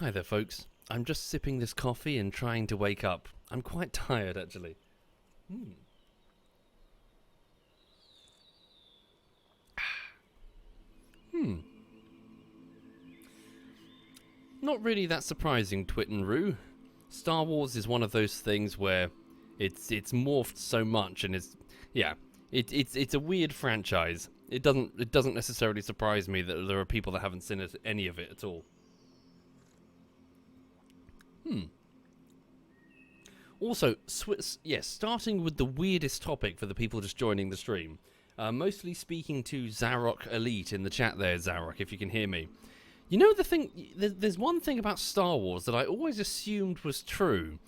Hi there, folks. I'm just sipping this coffee and trying to wake up. I'm quite tired, actually. Hmm. Hmm. Not really that surprising, Twit and Roo. Star Wars is one of those things where it's morphed so much, and it's a weird franchise. It doesn't necessarily surprise me that there are people that haven't seen any of it at all. Also, starting with the weirdest topic for the people just joining the stream. Mostly speaking to Zarok Elite in the chat there, Zarok, if you can hear me. You know the thing, there's one thing about Star Wars that I always assumed was true,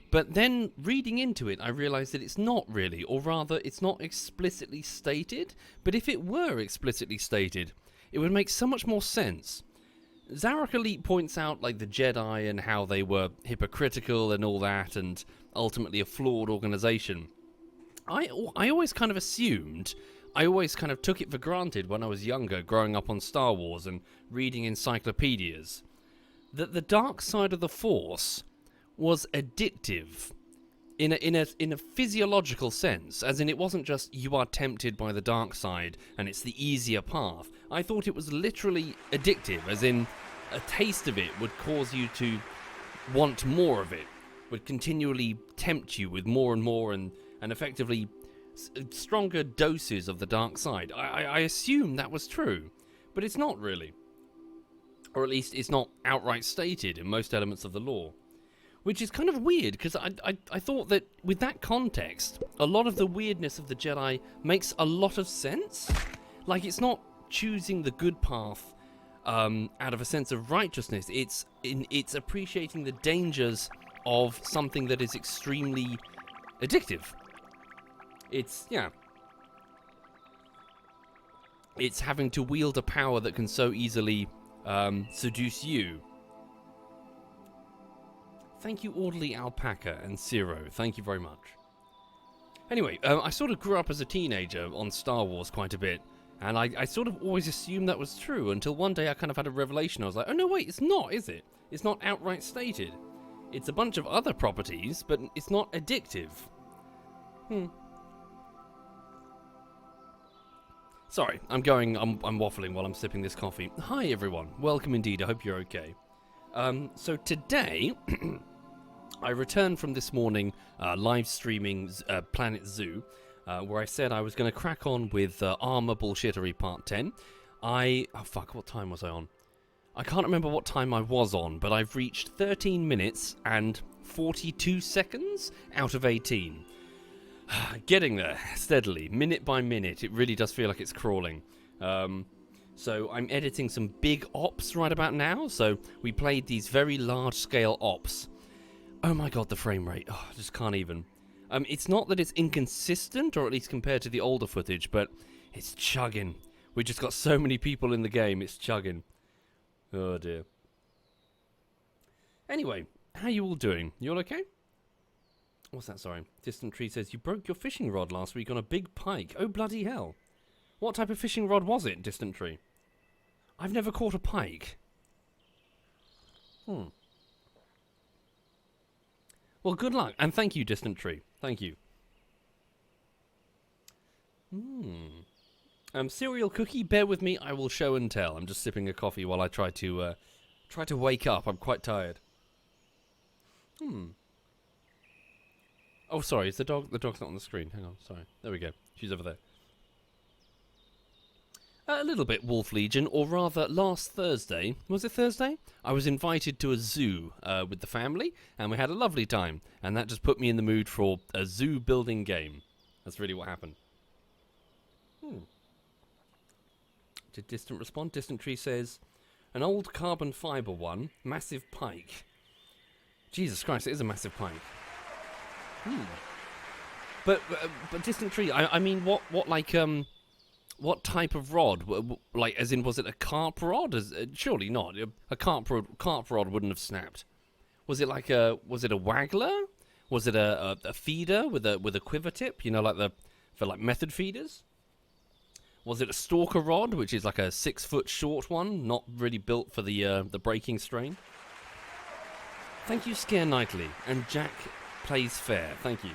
but then reading into it I realised that it's not really, or rather it's not explicitly stated, but if it were explicitly stated, it would make so much more sense. Zarok Elite points out like the Jedi and how they were hypocritical and all that, and ultimately a flawed organisation. I always kind of assumed, I always kind of took it for granted when I was younger, growing up on Star Wars and reading encyclopedias, that the dark side of the Force was addictive in a physiological sense, as in it wasn't just you are tempted by the dark side and it's the easier path. I thought it was literally addictive, as in a taste of it would cause you to want more of it, would continually tempt you with more and more, and effectively stronger doses of the dark side. I assume that was true, but it's not really. Or at least it's not outright stated in most elements of the lore. Which is kind of weird, because I thought that with that context, a lot of the weirdness of the Jedi makes a lot of sense. Like, it's not choosing the good path out of a sense of righteousness. It's appreciating the dangers of something that is extremely addictive. It's having to wield a power that can so easily seduce you. Thank you, Orderly Alpaca and Zero. Thank you very much. Anyway, I sort of grew up as a teenager on Star Wars quite a bit, and I sort of always assumed that was true until one day I kind of had a revelation. I was like, oh no, wait, it's not, is it? It's not outright stated. It's a bunch of other properties, but it's not addictive. Sorry, I'm waffling while I'm sipping this coffee. Hi everyone, welcome indeed, I hope you're okay. So today, I returned from this morning live streaming Planet Zoo, where I said I was going to crack on with Armor Bullshittery Part 10. What time was I on? I can't remember what time I was on, but I've reached 13 minutes and 42 seconds out of 18. Getting there, steadily, minute by minute. It really does feel like it's crawling. So I'm editing some big ops right about now. So we played these very large-scale ops. Oh my god, the frame rate. Oh, I just can't even. It's not that it's inconsistent, or at least compared to the older footage, but it's chugging. We just got so many people in the game, it's chugging. Oh dear. Anyway, how you all doing? You all okay? What's that, sorry? Distant Tree says, you broke your fishing rod last week on a big pike. Oh, bloody hell. What type of fishing rod was it, Distant Tree? I've never caught a pike. Well, good luck, and thank you, Distant Tree. Thank you. Cereal cookie, bear with me, I will show and tell. I'm just sipping a coffee while I try to wake up. I'm quite tired. Oh, sorry, it's the dog. The dog's not on the screen. Hang on, sorry. There we go. She's over there. A little bit Wolf Legion, or rather, last Thursday, was it Thursday? I was invited to a zoo with the family, and we had a lovely time. And that just put me in the mood for a zoo building game. That's really what happened. Did Distant respond? Distant Tree says, an old carbon fibre one, massive pike. Jesus Christ, it is a massive pike. But Distant Tree, I mean, what type of rod? Like, as in, was it a carp rod? Surely not. A carp rod wouldn't have snapped. Was it like was it a waggler? Was it a feeder with a quiver tip? You know, like for method feeders? Was it a stalker rod, which is like a 6 foot short one, not really built for the breaking strain? Thank you, Scare Nightly. And Jack Plays Fair. Thank you.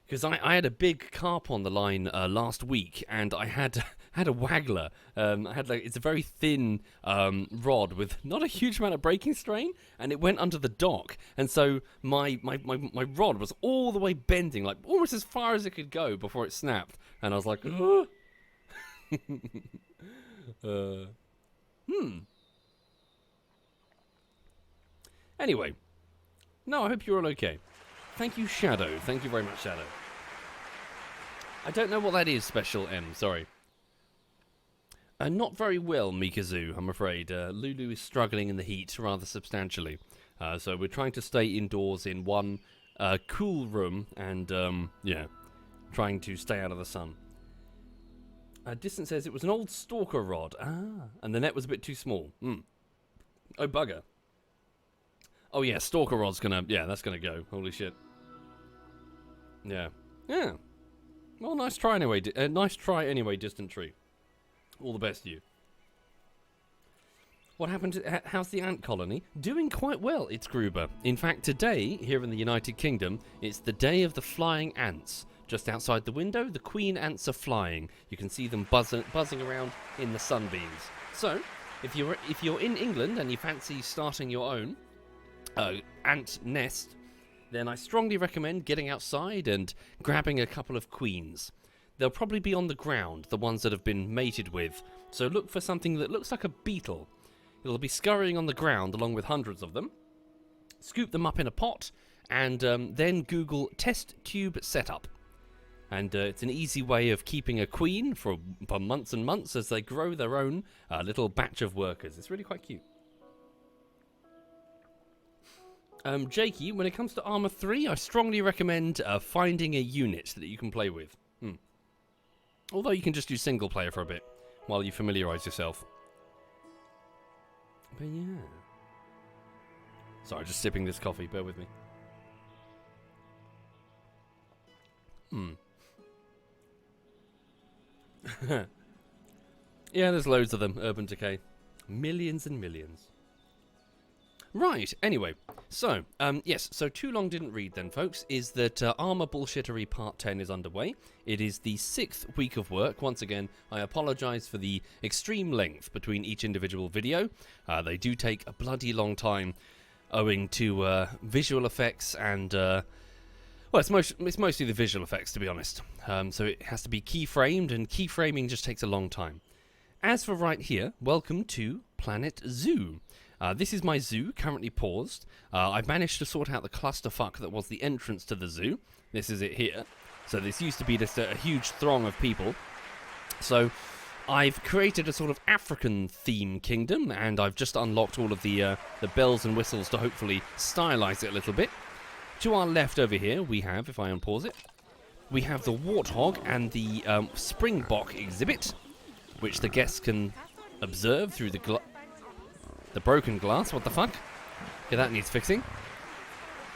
Because I had a big carp on the line last week, and I had a waggler. It's a very thin rod with not a huge amount of breaking strain, and it went under the dock, and so my rod was all the way bending, like almost as far as it could go before it snapped, and I was like, Anyway, no, I hope you're all okay. Thank you, Shadow. Thank you very much, Shadow. I don't know what that is, Special M. Sorry. Not very well, Mikazu, I'm afraid. Lulu is struggling in the heat rather substantially. So we're trying to stay indoors in one cool room and, trying to stay out of the sun. Distant says it was an old stalker rod. And the net was a bit too small. Oh, bugger. Oh, yeah, stalker rod's that's gonna go. Holy shit. Yeah. Well, nice try anyway. Distant tree. All the best to you. What happened to... how's the ant colony? Doing quite well, it's Gruber. In fact, today, here in the United Kingdom, it's the day of the flying ants. Just outside the window, the queen ants are flying. You can see them buzzing around in the sunbeams. So, if you're in England and you fancy starting your own ant nest, then I strongly recommend getting outside and grabbing a couple of queens. They'll probably be on the ground, the ones that have been mated with, so look for something that looks like a beetle. It'll be scurrying on the ground along with hundreds of them. Scoop them up in a pot, and then Google test tube setup. And it's an easy way of keeping a queen for months and months as they grow their own little batch of workers. It's really quite cute. Jakey, when it comes to Armour 3, I strongly recommend finding a unit that you can play with. Although you can just do single player for a bit while you familiarise yourself. But yeah. Sorry, just sipping this coffee, bear with me. Yeah, there's loads of them, Urban Decay. Millions and millions. Right, anyway, so, yes, so Too Long Didn't Read then, folks, is that Armour Bullshittery Part 10 is underway. It is the 6th week of work. Once again, I apologise for the extreme length between each individual video. They do take a bloody long time, owing to visual effects and, well, it's mostly the visual effects, to be honest. So it has to be keyframed, and keyframing just takes a long time. As for right here, welcome to Planet Zoo. This is my zoo, currently paused. I've managed to sort out the clusterfuck that was the entrance to the zoo. This is it here. So this used to be just a huge throng of people. So I've created a sort of African theme kingdom, and I've just unlocked all of the bells and whistles to hopefully stylize it a little bit. To our left over here, we have, if I unpause it, we have the warthog and the springbok exhibit, which the guests can observe through the broken glass. What the fuck? Okay, that needs fixing.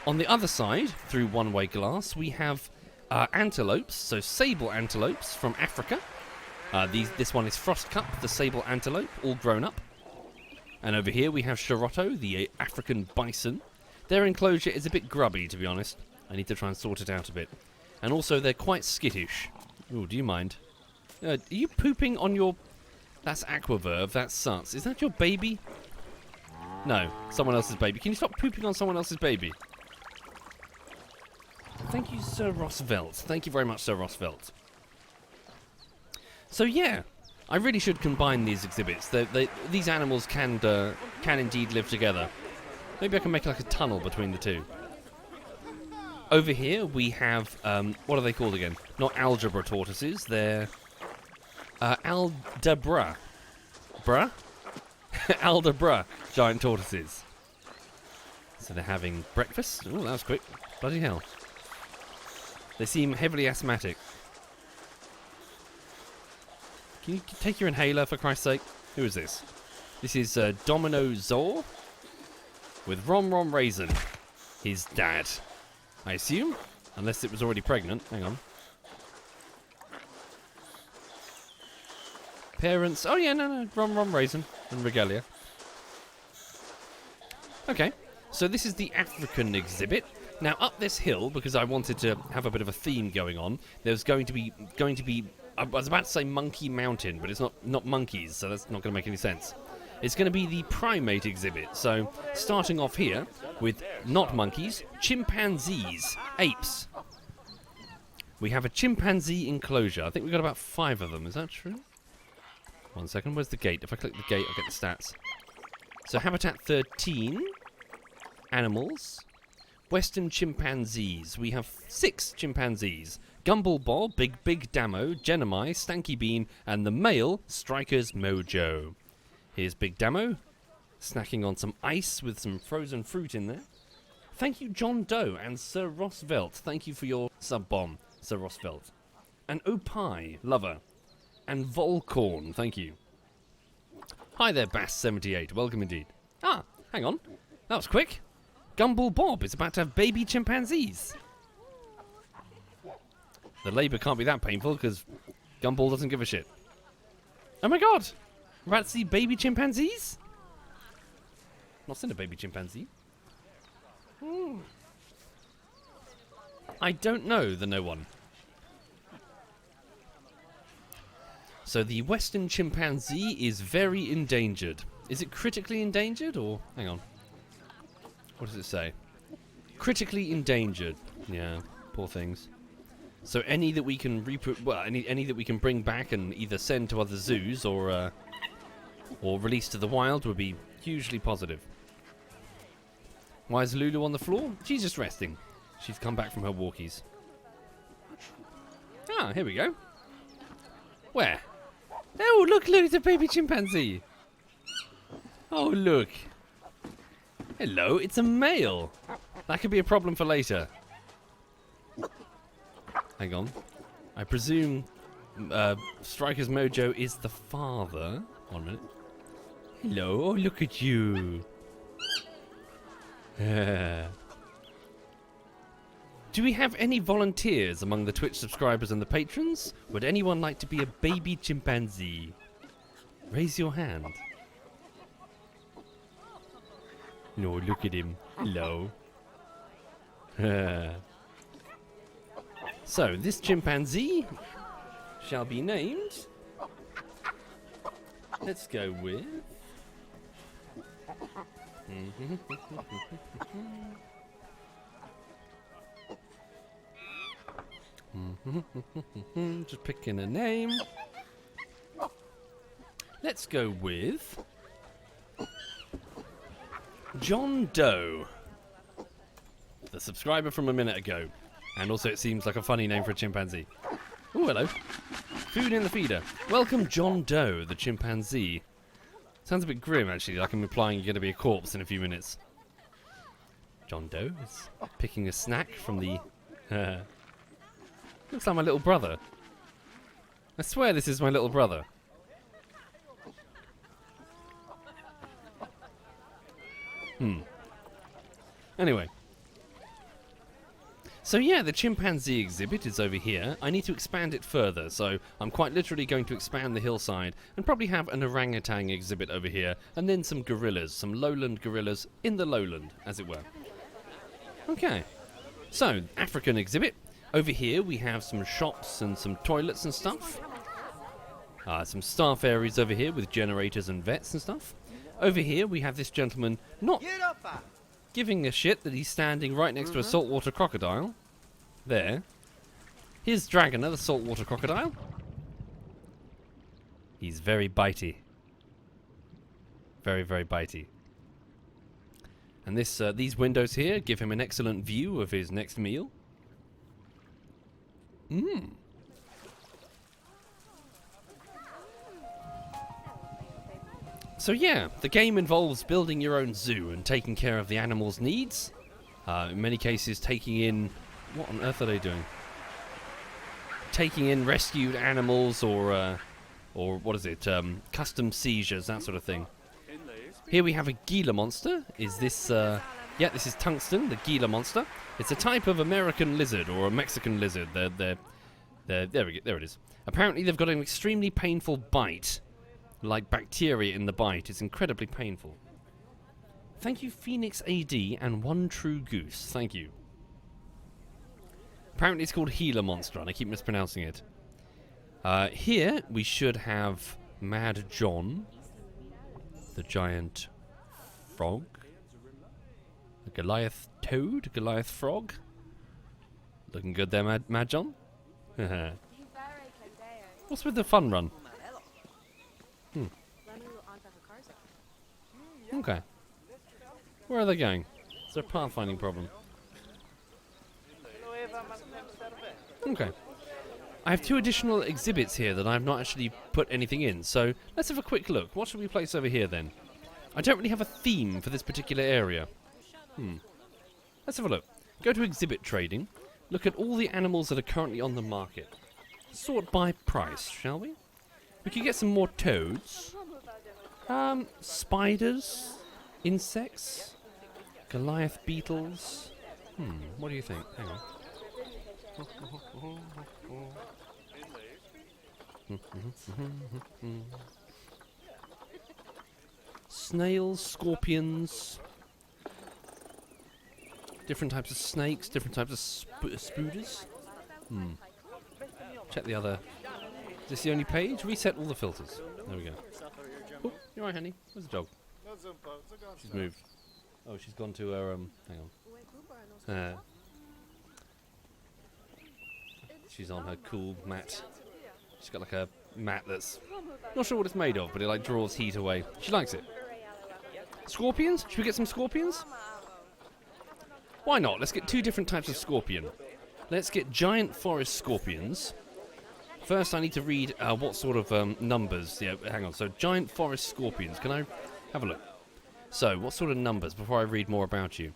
On the other side, through one-way glass, we have antelopes, so sable antelopes from Africa. This one is Frostcup, the sable antelope, all grown up. And over here we have Shirotto, the African bison. Their enclosure is a bit grubby, to be honest. I need to try and sort it out a bit. And also, they're quite skittish. Ooh, do you mind? Are you pooping on your... That's Aquaverve, that's sus. Is that your baby? No, someone else's baby. Can you stop pooping on someone else's baby? Thank you, Sir Roosevelt. Thank you very much, Sir Roosevelt. So yeah, I really should combine these exhibits. These animals can indeed live together. Maybe I can make like a tunnel between the two. Over here we have, what are they called again? Not algebra tortoises, they're Aldabra. Bruh? Aldabra giant tortoises. So they're having breakfast. Oh, that was quick. Bloody hell. They seem heavily asthmatic. Can you take your inhaler, for Christ's sake? Who is this? This is Domino Zor with Rom Rom Raisin, his dad, I assume, unless it was already pregnant. Hang on. Parents. Oh yeah, no, Rom Rom Raisin and Regalia. Okay, so this is the African exhibit. Now up this hill, because I wanted to have a bit of a theme going on, there's going to be I was about to say Monkey Mountain, but it's not monkeys, so that's not going to make any sense. It's going to be the primate exhibit. So starting off here with not monkeys, chimpanzees, apes. We have a chimpanzee enclosure. I think we've got about 5 of them. Is that true? 1 second. Where's the gate? If I click the gate, I'll get the stats. So habitat 13. Animals. Western chimpanzees. We have 6 chimpanzees. Gumball Bob, Big Damo, Genomai, Stanky Bean, and the male, Striker's Mojo. Here's Big Damo, snacking on some ice with some frozen fruit in there. Thank you, John Doe and Sir Roosevelt. Thank you for your sub-bomb, Sir Roosevelt. And Opie, lover. And Volcorn, thank you. Hi there, Bass78. Welcome indeed. Ah, hang on. That was quick. Gumball Bob is about to have baby chimpanzees. The labour can't be that painful because Gumball doesn't give a shit. Oh my god! We're about to see baby chimpanzees? Not seen a baby chimpanzee. I don't know the no one. So the western chimpanzee is very endangered. Is it critically endangered or... Hang on. What does it say? Critically endangered. Yeah, poor things. So any that we can any that we can bring back and either send to other zoos or release to the wild would be hugely positive. Why is Lulu on the floor? She's just resting. She's come back from her walkies. Ah, here we go. Where? Oh, look, it's a baby chimpanzee. Oh, look. Hello, it's a male. That could be a problem for later. Hang on. I presume Striker's Mojo is the father. 1 minute. Hello, oh, look at you. Do we have any volunteers among the Twitch subscribers and the patrons? Would anyone like to be a baby chimpanzee? Raise your hand. No, look at him. Hello. So, this chimpanzee shall be named... Let's go with... Just picking a name. Let's go with... John Doe. The subscriber from a minute ago. And also it seems like a funny name for a chimpanzee. Oh, hello. Food in the feeder. Welcome, John Doe, the chimpanzee. Sounds a bit grim, actually, like I'm implying you're going to be a corpse in a few minutes. John Doe is picking a snack from the... looks like my little brother. I swear this is my little brother. Anyway. So yeah, the chimpanzee exhibit is over here. I need to expand it further, so I'm quite literally going to expand the hillside and probably have an orangutan exhibit over here, and then some gorillas, some lowland gorillas in the lowland, as it were. Okay, so African exhibit. Over here we have some shops and some toilets and stuff. Some staff areas over here with generators and vets and stuff. Over here we have this gentleman not giving a shit that he's standing right next to a saltwater crocodile. There. Here's Dragoner, the saltwater crocodile. He's very bitey. Very, very bitey. And these windows here give him an excellent view of his next meal. So yeah, the game involves building your own zoo and taking care of the animals' needs. In many cases taking in... What on earth are they doing? Taking in rescued animals or what is it? Custom seizures, that sort of thing. Here we have a Gila monster. Is this... yeah, this is Tungsten, the Gila monster. It's a type of American lizard or a Mexican lizard. There it is. Apparently they've got an extremely painful bite. Like bacteria in the bite. It's incredibly painful. Thank you, Phoenix AD and One True Goose. Thank you. Apparently it's called Gila Monster, and I keep mispronouncing it. Here we should have Mad John, the giant frog, the Goliath toad, Goliath frog. Looking good there, Mad John. What's with the fun run? Okay. Where are they going? Is there a pathfinding problem? Okay. I have 2 additional exhibits here that I've not actually put anything in, so let's have a quick look. What should we place over here then? I don't really have a theme for this particular area. Let's have a look. Go to exhibit trading. Look at all the animals that are currently on the market. Sort by price, shall we? We could get some more toads. Spiders. Insects. Goliath beetles. What do you think? Hang on. Snails, scorpions. Different types of snakes, different types of spooders. Check the other. Is this the only page? Reset all the filters. There we go. Oh, you're right, honey. Where's the dog? She's moved. Oh, she's gone to her, hang on. She's on her cool mat. She's got like a mat that's not sure what it's made of, but it like draws heat away. She likes it. Scorpions? Should we get some scorpions? Why not? Let's get 2 different types of scorpion. Let's get giant forest scorpions. First, I need to read what sort of numbers. Yeah, hang on. So, giant forest scorpions. Can I have a look? So, what sort of numbers before I read more about you?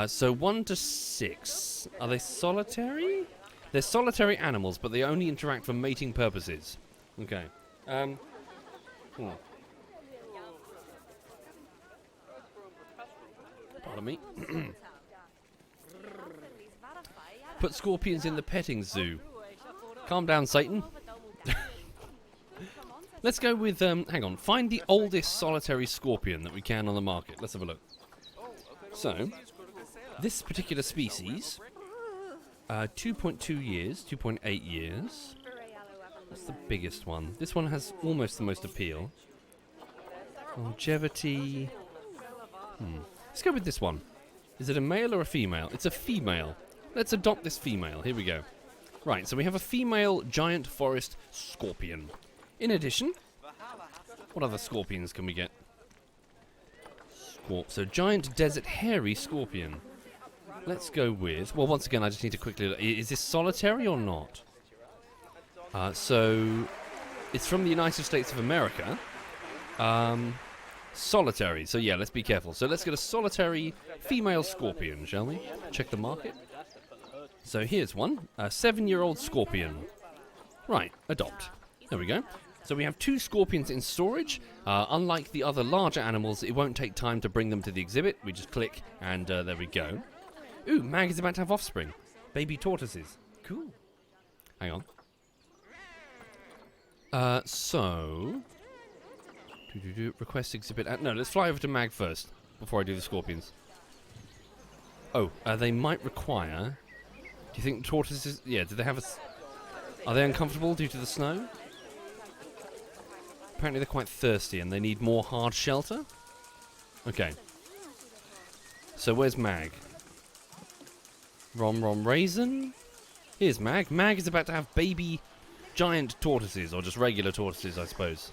So, 1 to 6. Are they solitary? They're solitary animals, but they only interact for mating purposes. Okay. Pardon me. Put scorpions in the petting zoo. Calm down, Satan. Let's go with, hang on. Find the oldest solitary scorpion that we can on the market. Let's have a look. So, this particular species, 2.2 years, 2.8 years. That's the biggest one. This one has almost the most appeal. Longevity. Let's go with this one. Is it a male or a female? It's a female. Let's adopt this female. Here we go. Right, so we have a female giant forest scorpion. In addition, what other scorpions can we get? So giant desert hairy scorpion. Let's go with... Well, once again, I just need to quickly look. Is this solitary or not? So, it's from the United States of America. Solitary. So, yeah, let's be careful. So, let's get a solitary female scorpion, shall we? Check the market. So, here's one. A 7-year-old scorpion. Right, adopt. There we go. So, we have 2 scorpions in storage. Unlike the other larger animals, it won't take time to bring them to the exhibit. We just click, and there we go. Ooh, Mag is about to have offspring. Baby tortoises. Cool. Hang on. So... Request exhibit... no, let's fly over to Mag first, before I do the scorpions. Oh, they might require... Do you think tortoises... Yeah, do they have a... Are they uncomfortable due to the snow? Apparently they're quite thirsty and they need more hard shelter. Okay. So where's Mag? Rom Raisin? Here's Mag. Mag is about to have baby giant tortoises, or just regular tortoises, I suppose.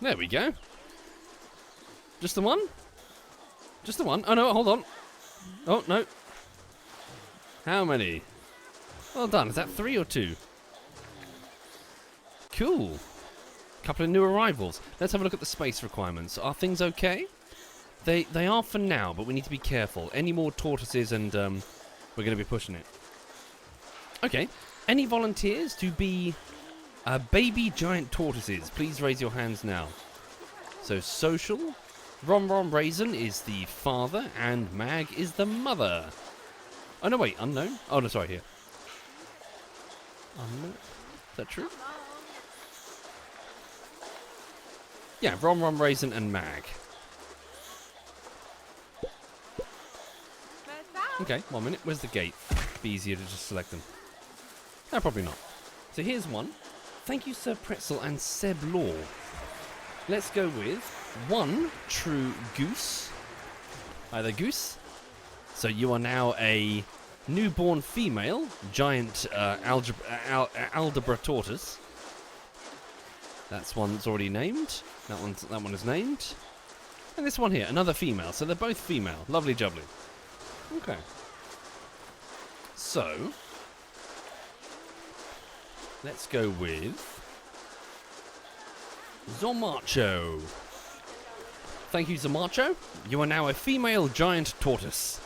There we go. Just the one? Just the one? Oh no, hold on. Oh no. How many? Well done. Is that 3 or 2? Cool. Couple of new arrivals. Let's have a look at the space requirements. Are things okay? They are for now, but we need to be careful. Any more tortoises and we're going to be pushing it. Okay. Any volunteers to be baby giant tortoises? Please raise your hands now. So social, Rom Rom Raisin is the father, and Mag is the mother. Oh, no, wait, unknown? Oh, no, sorry, here. Unknown? Is that true? Yeah, Rom Rom Raisin and Mag. Okay, 1 minute. Where's the gate? Be easier to just select them. No, probably not. So here's one. Thank you, Sir Pretzel and Seb Law. Let's go with one true goose. Either goose. So you are now a newborn female giant Aldebra tortoise. That's one that's already named. That one is named. And this one here, another female. So they're both female. Lovely jubbly. Okay. So let's go with Zomacho. Thank you, Zomacho. You are now a female giant tortoise.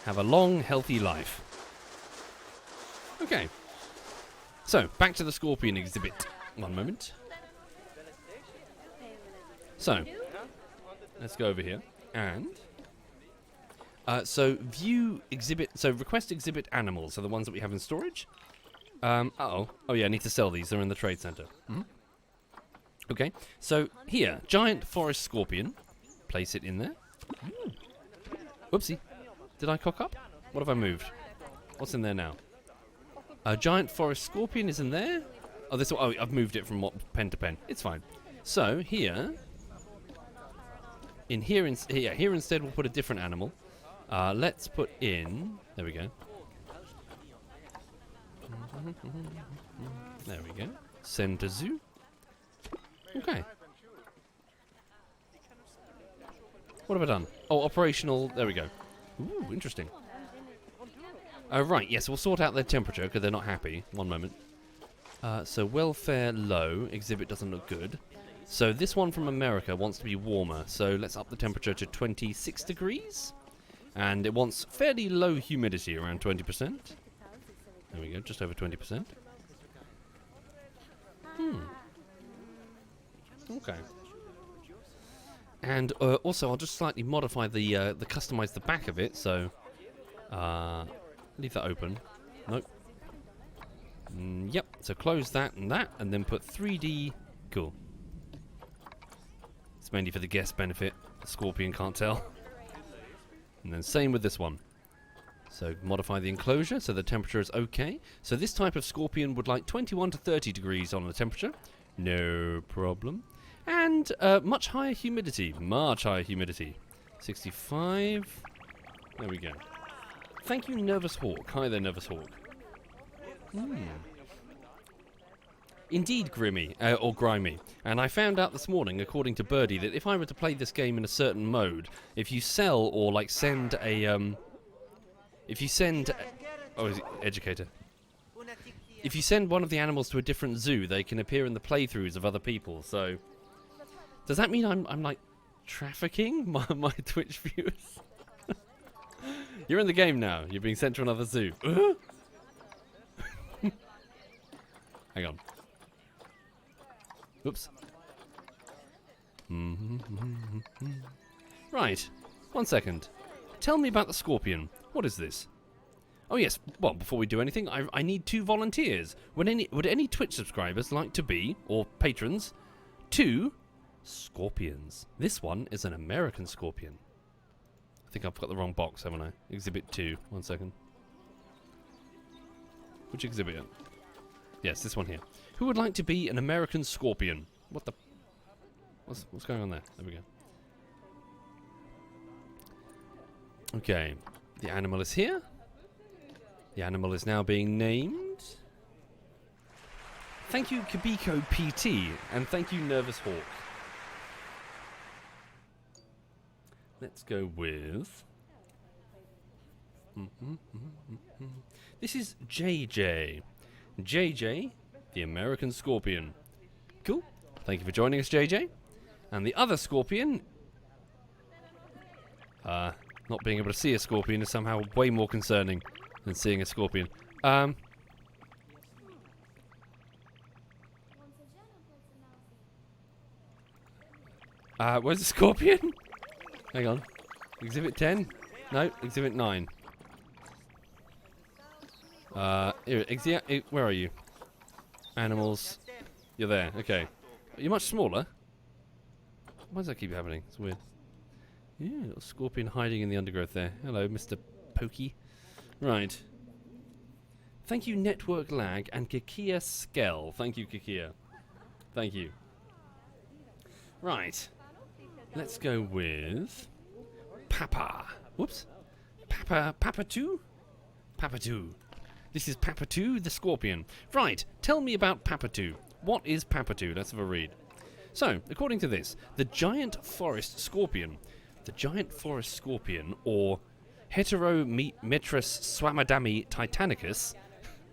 Have a long, healthy life. Okay. So, back to the scorpion exhibit. 1 moment. So, let's go over here. And so view exhibit. So request exhibit animals are the ones that we have in storage. Oh yeah, I need to sell these. They're in the trade center. Okay, so here, giant forest scorpion. Place it in there. Whoopsie. Did I cock up? What have I moved? What's in there now? A giant forest scorpion is in there. Oh, this one. Oh, I've moved it from pen to pen. It's fine. So here, here instead we'll put a different animal. Let's put in. There we go. There we go. Send to zoo. Okay. What have I done? Oh, operational. There we go. Ooh, interesting. Right, yes, we'll sort out their temperature because they're not happy. 1 moment. So welfare low. Exhibit doesn't look good. So this one from America wants to be warmer. So let's up the temperature to 26 degrees. And it wants fairly low humidity, around 20%. There we go, just over 20%. Okay. And also, I'll just slightly modify the customize the back of it. So, leave that open. Nope. Yep. So close that, and then put 3D. Cool. It's mainly for the guest benefit. The scorpion can't tell. And then same with this one. So modify the enclosure so the temperature is okay. So this type of scorpion would like 21 to 30 degrees on the temperature. No problem. And much higher humidity. Much higher humidity. 65. There we go. Thank you, Nervous Hawk. Hi there, Nervous Hawk. Indeed, Grimmy, or Grimy. And I found out this morning, according to Birdie, that if I were to play this game in a certain mode, if you sell or like send a oh, is it educator? If you send one of the animals to a different zoo, they can appear in the playthroughs of other people. So, does that mean I'm like trafficking my Twitch viewers? You're in the game now. You're being sent to another zoo. Hang on. Oops. Right. 1 second. Tell me about the scorpion. What is this? Oh yes. Well, before we do anything, I need 2 volunteers. Would any Twitch subscribers like to be, or patrons, 2 scorpions? This one is an American scorpion. I think I've got the wrong box, haven't I? Exhibit 2. 1 second. Which exhibit? Yes, this one here. Who would like to be an American scorpion? What the... What's going on there? There we go. Okay. The animal is here. The animal is now being named. Thank you, Kabiko PT. And thank you, Nervous Hawk. Let's go with... This is JJ. JJ, the American scorpion. Cool. Thank you for joining us, JJ. And the other scorpion... not being able to see a scorpion is somehow way more concerning than seeing a scorpion. Where's the scorpion? Hang on. Exhibit 10? No, Exhibit 9. Where are you? Animals. You're there, okay. You're much smaller. Why does that keep happening? It's weird. Yeah, little scorpion hiding in the undergrowth there. Hello, Mr. Pokey. Right. Thank you, Network Lag, and Kikia Skell. Thank you, Kikia. Thank you. Right. Let's go with... Papa. Whoops. Papa 2? Papa 2. This is Papa 2, the scorpion. Right, tell me about Papa 2. What is Papa 2? Let's have a read. So, according to this, the giant forest scorpion. The giant forest scorpion, or Heterometrus swamadami titanicus,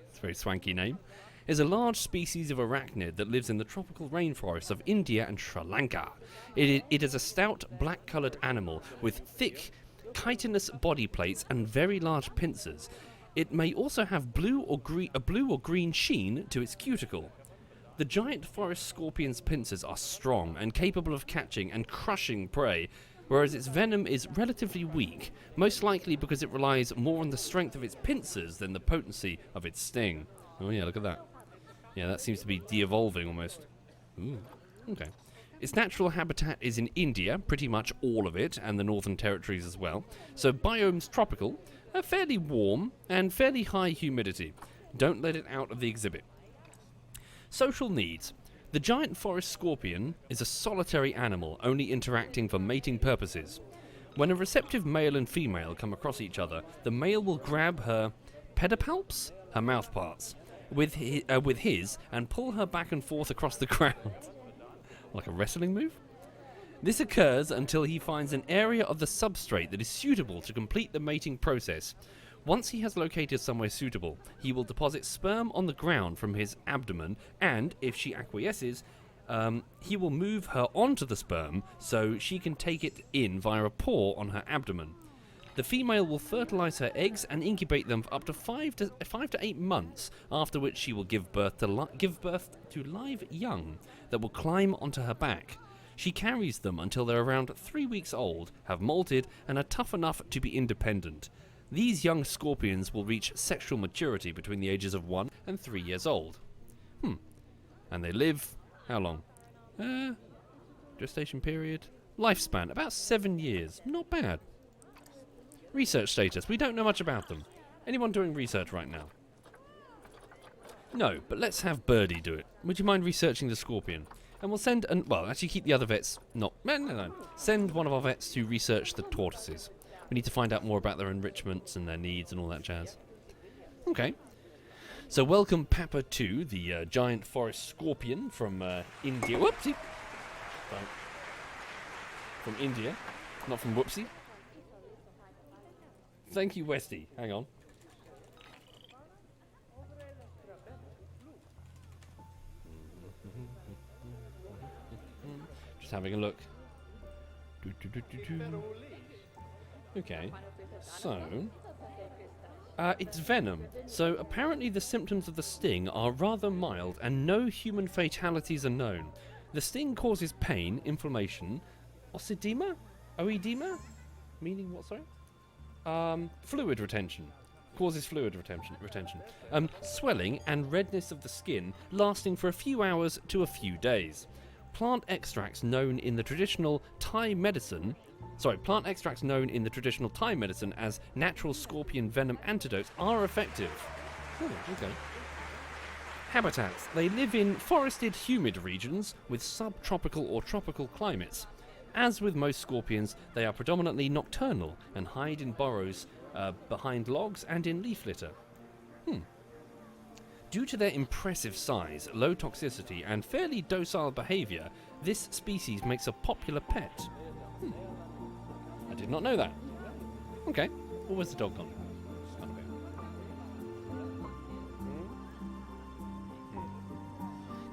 it's a very swanky name, is a large species of arachnid that lives in the tropical rainforests of India and Sri Lanka. It is a stout, black-coloured animal with thick, chitinous body plates and very large pincers. It may also have a blue or green sheen to its cuticle. The giant forest scorpion's pincers are strong and capable of catching and crushing prey, whereas its venom is relatively weak, most likely because it relies more on the strength of its pincers than the potency of its sting. Oh yeah, look at that. Yeah, that seems to be de-evolving almost. Ooh, okay. Its natural habitat is in India, pretty much all of it, and the Northern Territories as well. So biome's tropical, fairly warm, and fairly high humidity. Don't let it out of the exhibit. Social needs. The giant forest scorpion is a solitary animal, only interacting for mating purposes. When a receptive male and female come across each other, the male will grab her pedipalps, her mouth parts, with his and pull her back and forth across the ground. Like a wrestling move? This occurs until he finds an area of the substrate that is suitable to complete the mating process. Once he has located somewhere suitable, he will deposit sperm on the ground from his abdomen, and if she acquiesces, he will move her onto the sperm so she can take it in via a pore on her abdomen. The female will fertilize her eggs and incubate them for up to 5 to 8 months, after which she will give birth to live young that will climb onto her back. She carries them until they're around 3 weeks old, have molted, and are tough enough to be independent. These young scorpions will reach sexual maturity between the ages of 1 and 3 years old. And they live... how long? Gestation period? Lifespan, about 7 years. Not bad. Research status. We don't know much about them. Anyone doing research right now? No, but let's have Birdie do it. Would you mind researching the scorpion? And we'll send... well, actually keep the other vets... No. Send one of our vets to research the tortoises. We need to find out more about their enrichments and their needs and all that jazz. Okay. So welcome Papa 2, the giant forest scorpion from India. Whoopsie! Right. From India, not from Whoopsie. Thank you, Westy. Hang on. Just having a look. Okay, so it's venom. So apparently the symptoms of the sting are rather mild and no human fatalities are known. The sting causes pain, inflammation, oedema? Oedema? Meaning what, sorry? Fluid retention. Causes fluid retention. Swelling and redness of the skin lasting for a few hours to a few days. Plant extracts known in the traditional Thai medicine as natural scorpion venom antidotes are effective. Okay. Habitats. They live in forested, humid regions with subtropical or tropical climates. As with most scorpions, they are predominantly nocturnal and hide in burrows behind logs and in leaf litter. Due to their impressive size, low toxicity, and fairly docile behaviour, this species makes a popular pet. I did not know that. Okay. Well, where's the dog gone? Okay.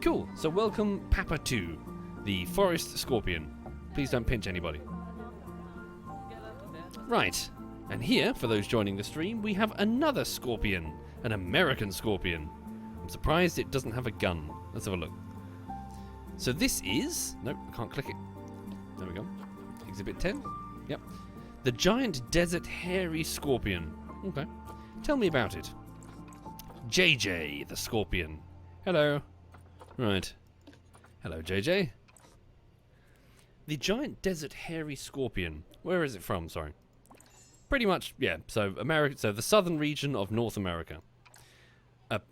Cool. So welcome Papa 2, the forest scorpion. Please don't pinch anybody. Right. And here, for those joining the stream, we have another scorpion. An American scorpion. I'm surprised it doesn't have a gun. Let's have a look. So this is... Nope, I can't click it. There we go. Exhibit 10. Yep. The giant desert hairy scorpion. Okay. Tell me about it. JJ, the scorpion. Hello. Right. Hello, JJ. The giant desert hairy scorpion. Where is it from? Sorry. Pretty much, yeah. So America. So the southern region of North America.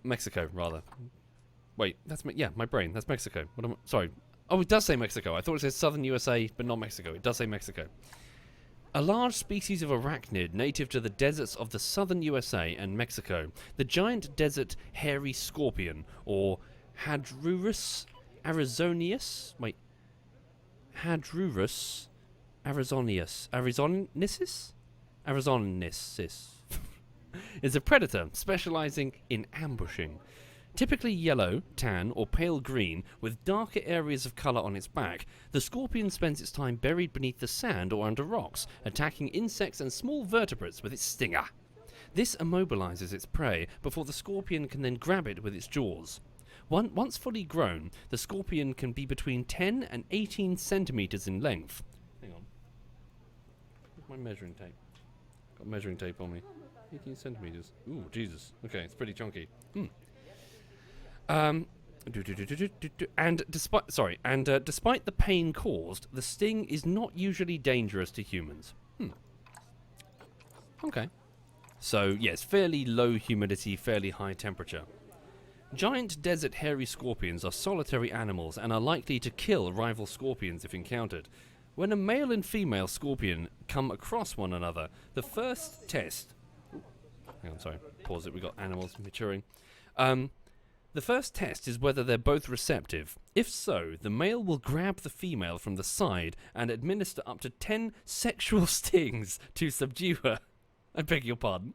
Mexico, rather. Wait, that's my brain. That's Mexico. Sorry. Oh, it does say Mexico. I thought it said southern USA, but not Mexico. It does say Mexico. A large species of arachnid native to the deserts of the southern USA and Mexico. The giant desert hairy scorpion, or Hadrurus arizonius. Wait. Hadrurus arizonius. Arizonisis? Arizonisis. Is a predator specializing in ambushing. Typically yellow, tan, or pale green, with darker areas of colour on its back, the scorpion spends its time buried beneath the sand or under rocks, attacking insects and small vertebrates with its stinger. This immobilizes its prey before the scorpion can then grab it with its jaws. Once fully grown, the scorpion can be between 10 and 18 centimetres in length. Hang on. Where's my measuring tape? Got measuring tape on me. 18 centimetres. Ooh, Jesus. Okay, it's pretty chunky. And despite the pain caused, the sting is not usually dangerous to humans. Okay. So, yes, fairly low humidity, fairly high temperature. Giant desert hairy scorpions are solitary animals and are likely to kill rival scorpions if encountered. When a male and female scorpion come across one another, the first test... Hang on, sorry. Pause it. We've got animals maturing. The first test is whether they're both receptive. If so, the male will grab the female from the side and administer up to 10 sexual stings to subdue her. I beg your pardon.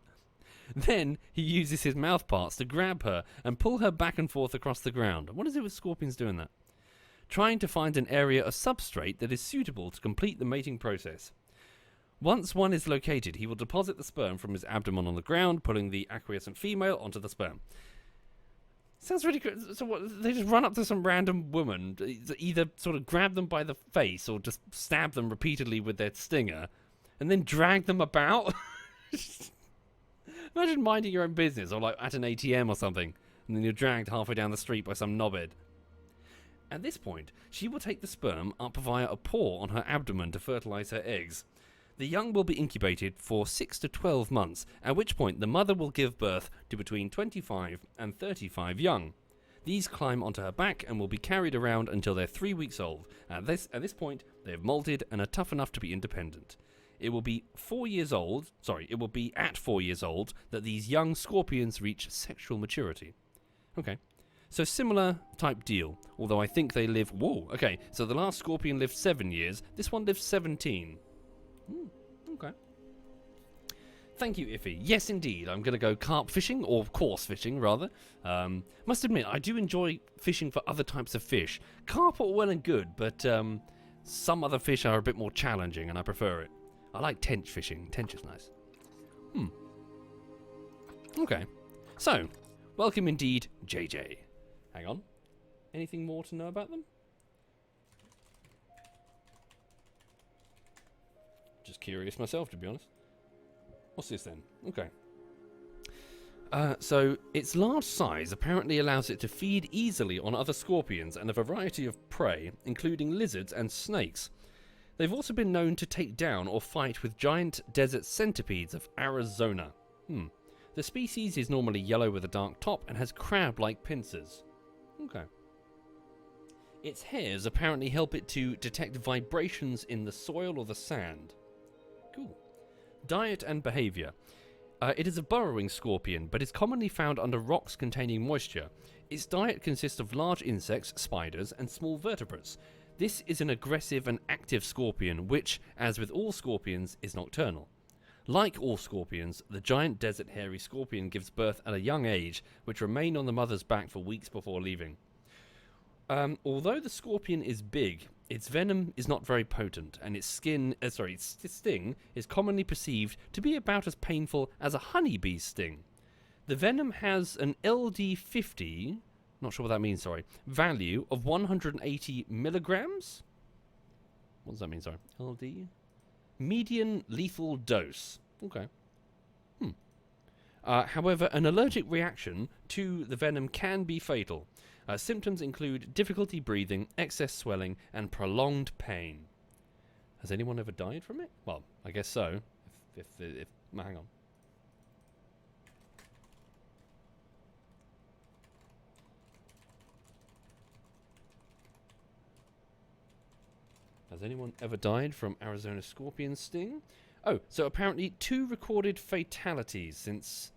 Then he uses his mouth parts to grab her and pull her back and forth across the ground. What is it with scorpions doing that? Trying to find an area of substrate that is suitable to complete the mating process. Once one is located, he will deposit the sperm from his abdomen on the ground, pulling the acquiescent female onto the sperm. Sounds really good. So what, they just run up to some random woman, either sort of grab them by the face or just stab them repeatedly with their stinger, and then drag them about? Imagine minding your own business, or like at an ATM or something, and then you're dragged halfway down the street by some knobhead. At this point, she will take the sperm up via a pore on her abdomen to fertilize her eggs. The young will be incubated for 6 to 12 months, at which point the mother will give birth to between 25 and 35 young. These climb onto her back and will be carried around until they're 3 weeks old. At this point, they have molted and are tough enough to be independent. It will be at 4 years old that these young scorpions reach sexual maturity. Okay. So similar type deal, although I think they live... Whoa, okay, so the last scorpion lived 7 years, this one lives 17. Okay. Thank you, Iffy. Yes, indeed, I'm going to go carp fishing, or coarse fishing, rather. Must admit, I do enjoy fishing for other types of fish. Carp are well and good, but some other fish are a bit more challenging, and I prefer it. I like tench fishing. Tench is nice. Okay. So, welcome indeed, JJ. Hang on. Anything more to know about them? Just curious myself, to be honest. What's this then? Okay. So, its large size apparently allows it to feed easily on other scorpions and a variety of prey, including lizards and snakes. They've also been known to take down or fight with giant desert centipedes of Arizona. The species is normally yellow with a dark top and has crab-like pincers. Okay. Its hairs apparently help it to detect vibrations in the soil or the sand. Cool. Diet and behavior. It is a burrowing scorpion, but is commonly found under rocks containing moisture. Its diet consists of large insects, spiders, and small vertebrates. This is an aggressive and active scorpion, which, as with all scorpions, is nocturnal. Like all scorpions, the giant desert hairy scorpion gives birth at a young age, which remain on the mother's back for weeks before leaving. Although the scorpion is big, its venom is not very potent, and its sting is commonly perceived to be about as painful as a honeybee's sting. The venom has an LD50, not sure what that means, value of 180 milligrams? What does that mean, LD? Median lethal dose. Okay. However, an allergic reaction to the venom can be fatal. Symptoms include difficulty breathing, excess swelling, and prolonged pain. Has anyone ever died from it? Well, I guess so. If hang on. Has anyone ever died from Arizona scorpion sting? Oh, so apparently 2 recorded fatalities since...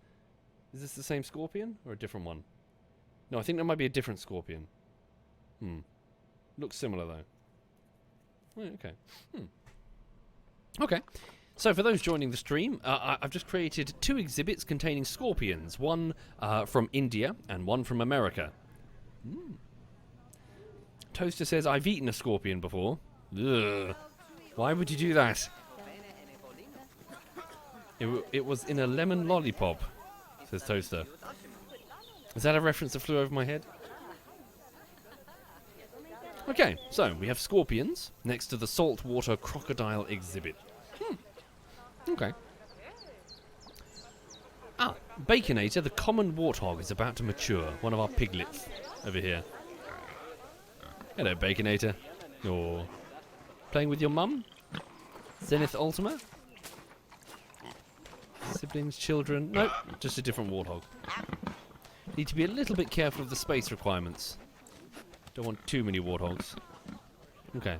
Is this the same scorpion or a different one? No, I think that might be a different scorpion. Looks similar though. Right, okay. Okay. So for those joining the stream, I've just created 2 exhibits containing scorpions. One from India and one from America. Toaster says, I've eaten a scorpion before. Ugh. Why would you do that? It was in a lemon lollipop, says Toaster. Is that a reference that flew over my head? Okay, so we have scorpions next to the saltwater crocodile exhibit. Okay. Baconator, the common warthog, is about to mature. One of our piglets over here. Hello, Baconator. You're playing with your mum? Zenith Ultima? Siblings, children? Nope, just a different warthog. Need to be a little bit careful of the space requirements. Don't want too many warthogs. Okay.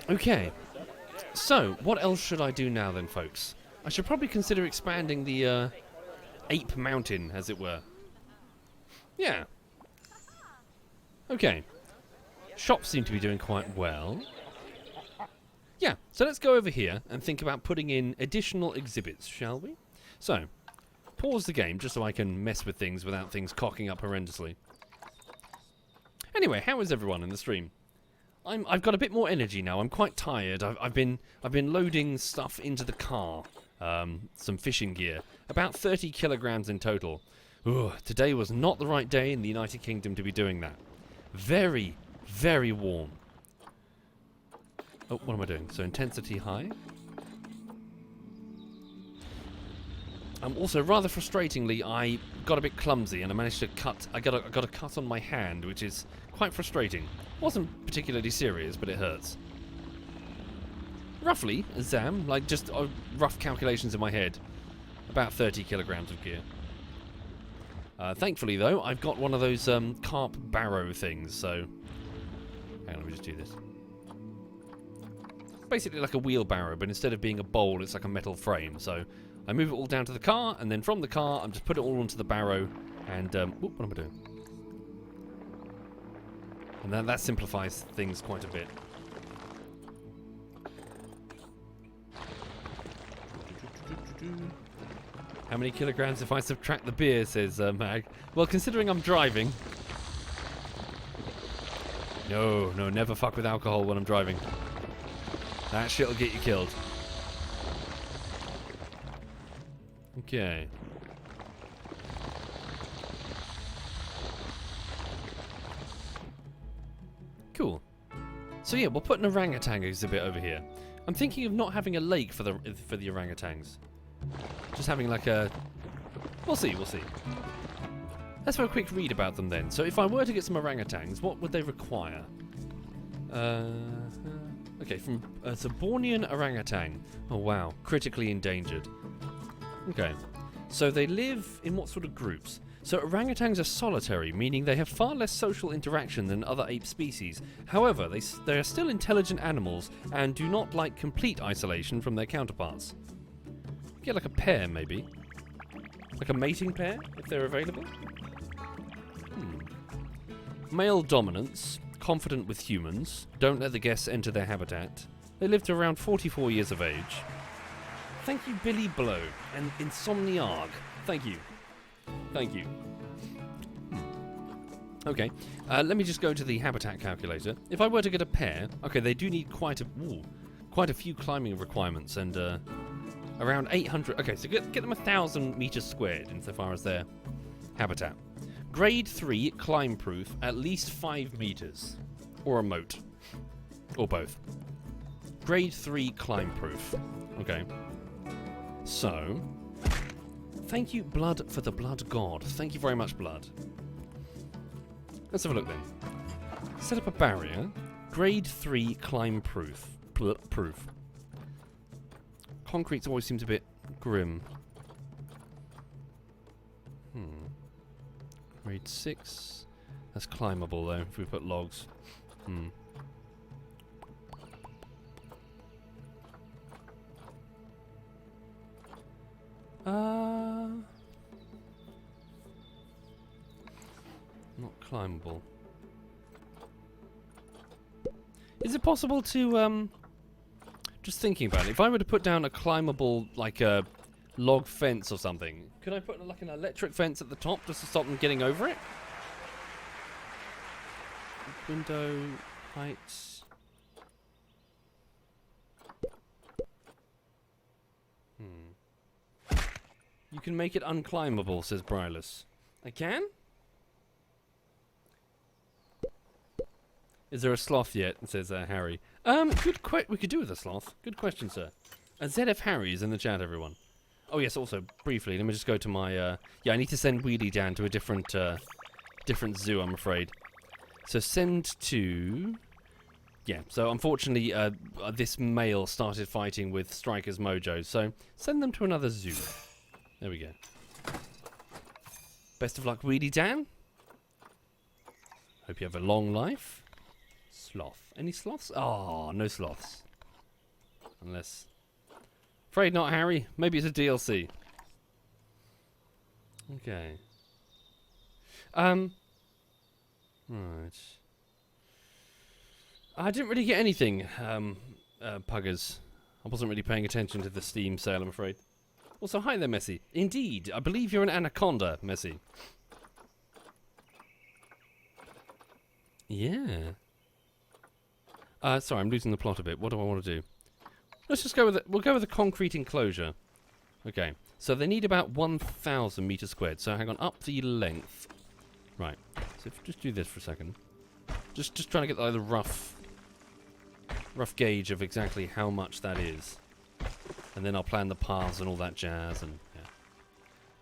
Okay. So, what else should I do now then, folks? I should probably consider expanding the ape mountain, as it were. Yeah. Okay. Shops seem to be doing quite well. Yeah, so let's go over here and think about putting in additional exhibits, shall we? So, pause the game just so I can mess with things without things cocking up horrendously. Anyway, how is everyone in the stream? I've got a bit more energy now. I'm quite tired. I've been loading stuff into the car. Some fishing gear. About 30 kilograms in total. Ugh, today was not the right day in the United Kingdom to be doing that. Very, very warm. Oh, what am I doing? So intensity high. Also, rather frustratingly, I got a bit clumsy and I managed to cut. I got a cut on my hand, which is quite frustrating. Wasn't particularly serious, but it hurts. Roughly, Zam, like just rough calculations in my head, about 30 kilograms of gear. Thankfully, though, I've got one of those carp barrow things. So, hang on, let me just do this. Basically like a wheelbarrow, but instead of being a bowl, it's like a metal frame. So I move it all down to the car, and then from the car, I'm just put it all onto the barrow, and what am I doing? And then that simplifies things quite a bit. How many kilograms if I subtract the beer, says Mag. Well, considering I'm driving. No, never fuck with alcohol when I'm driving. That shit'll get you killed. Okay. Cool. So yeah, we'll put an orangutan exhibit over here. I'm thinking of not having a lake for the orangutans. Just having like a... We'll see. Let's have a quick read about them then. So if I were to get some orangutans, what would they require? Okay, from it's a Bornean orangutan. Oh wow, critically endangered. Okay, so they live in what sort of groups? So orangutans are solitary, meaning they have far less social interaction than other ape species. However, they are still intelligent animals and do not like complete isolation from their counterparts. Get like a pair, maybe. Like a mating pair, if they're available. Male dominance. Confident with humans, don't let the guests enter their habitat. They live to around 44 years of age. Thank you, Billy Blow and Insomniarg. Thank you. Okay, let me just go to the habitat calculator. If I were to get a pair, okay, they do need quite a few climbing requirements and around 800. Okay, so get them 1,000 meters squared insofar as their habitat. Grade 3 climb proof, at least 5 meters. Or a moat. Or both. Grade 3 climb proof. Okay. So, thank you, Blood, for the Blood God. Thank you very much, Blood. Let's have a look then. Set up a barrier. Grade 3 climb proof. Proof. Concrete always seems a bit grim. Grade 6. That's climbable though, if we put logs. Not climbable. Is it possible to, just thinking about it, if I were to put down a climbable, like a log fence or something, could I put like an electric fence at the top just to stop them getting over it? Window heights. You can make it unclimbable, says Brylus. I can? Is there a sloth yet? Says Harry. We could do with a sloth. Good question, sir. ZF Harry is in the chat, everyone. Oh yes, also, briefly, let me just go to my, yeah, I need to send Wheelie down to a different zoo, I'm afraid. So send to... Yeah, so unfortunately, this male started fighting with Striker's Mojo, so send them to another zoo. There we go. Best of luck, Wheelie Dan. Hope you have a long life. Sloth. Any sloths? Oh, no sloths. Unless... Afraid not, Harry. Maybe it's a DLC. Okay. Right. I didn't really get anything, Puggers. I wasn't really paying attention to the Steam sale, I'm afraid. Also, hi there, Messi. Indeed, I believe you're an anaconda, Messi. Yeah. Sorry, I'm losing the plot a bit. What do I want to do? Let's just go with it. We'll go with a concrete enclosure. Okay. So they need about 1,000 meters squared. So hang on, up the length. Right. So if you just do this for a second. Just trying to get the rough gauge of exactly how much that is. And then I'll plan the paths and all that jazz. And yeah.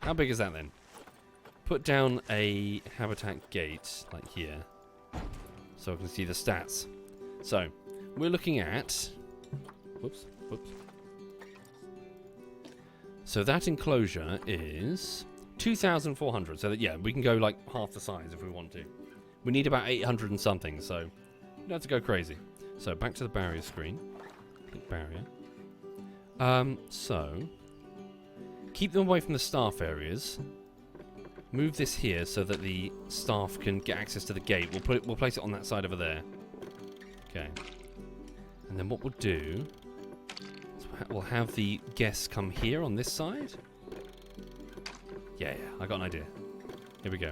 How big is that then? Put down a habitat gate, like here. So I can see the stats. So, we're looking at... Whoops. So that enclosure is 2,400. So that, yeah, we can go like half the size if we want to. We need about 800 and something, so we don't have to go crazy. So back to the barrier screen. Click barrier. So keep them away from the staff areas. Move this here so that the staff can get access to the gate. We'll place it on that side over there. Okay. And then what we'll do is we'll have the guests come here on this side. Yeah, I got an idea. Here we go.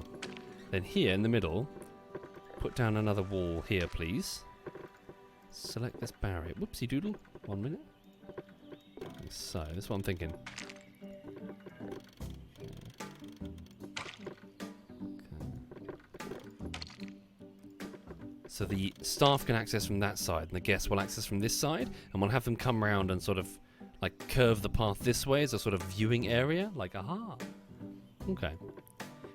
Then here in the middle, put down another wall here, please. Select this barrier. Whoopsie doodle. 1 minute. Like so, that's what I'm thinking. So the staff can access from that side, and the guests will access from this side, and we'll have them come around and sort of like curve the path this way as a sort of viewing area, like aha. Okay.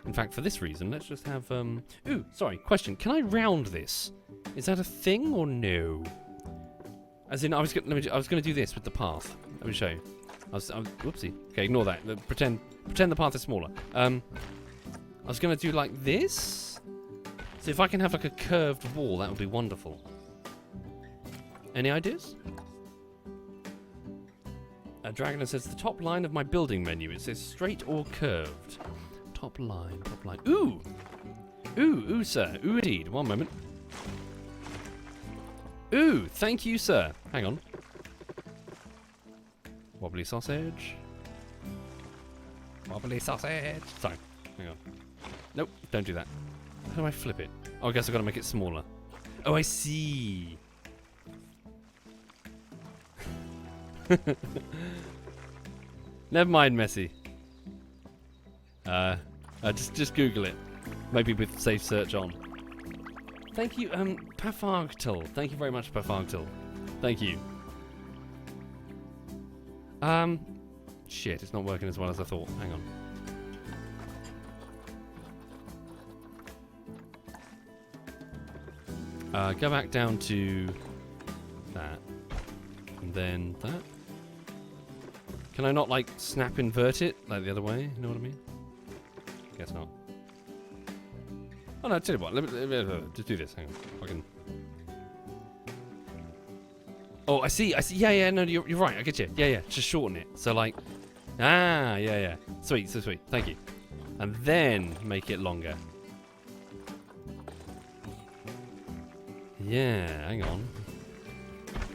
In fact, for this reason, let's just have ooh, sorry, question. Can I round this? Is that a thing or no? As in, I was gonna do this with the path. Let me show you. Whoopsie. Okay, ignore that. Pretend the path is smaller. I was gonna do like this. So if I can have like a curved wall, that would be wonderful. Any ideas? Dragoner says the top line of my building menu. It says straight or curved. Top line, top line. Ooh! Ooh, sir. Ooh, indeed. 1 moment. Ooh, thank you, sir. Hang on. Wobbly sausage. Wobbly sausage. Sorry. Hang on. Nope, don't do that. How do I flip it? Oh, I guess I've got to make it smaller. Oh, I see. Never mind, Messi. Just Google it. Maybe with safe search on. Thank you, Pafargtal. Thank you very much, Pafargtal. Thank you. Shit, it's not working as well as I thought. Hang on. Go back down to that. And then that. Can I not, like, snap invert it? Like the other way? You know what I mean? Guess not. Oh, no, tell you what. Let me just do this. Hang on. I can... Oh, I see. Yeah, no, you're right. I get you. Yeah, just shorten it. So, like... Ah, yeah. Sweet, so sweet. Thank you. And then make it longer. Yeah, hang on.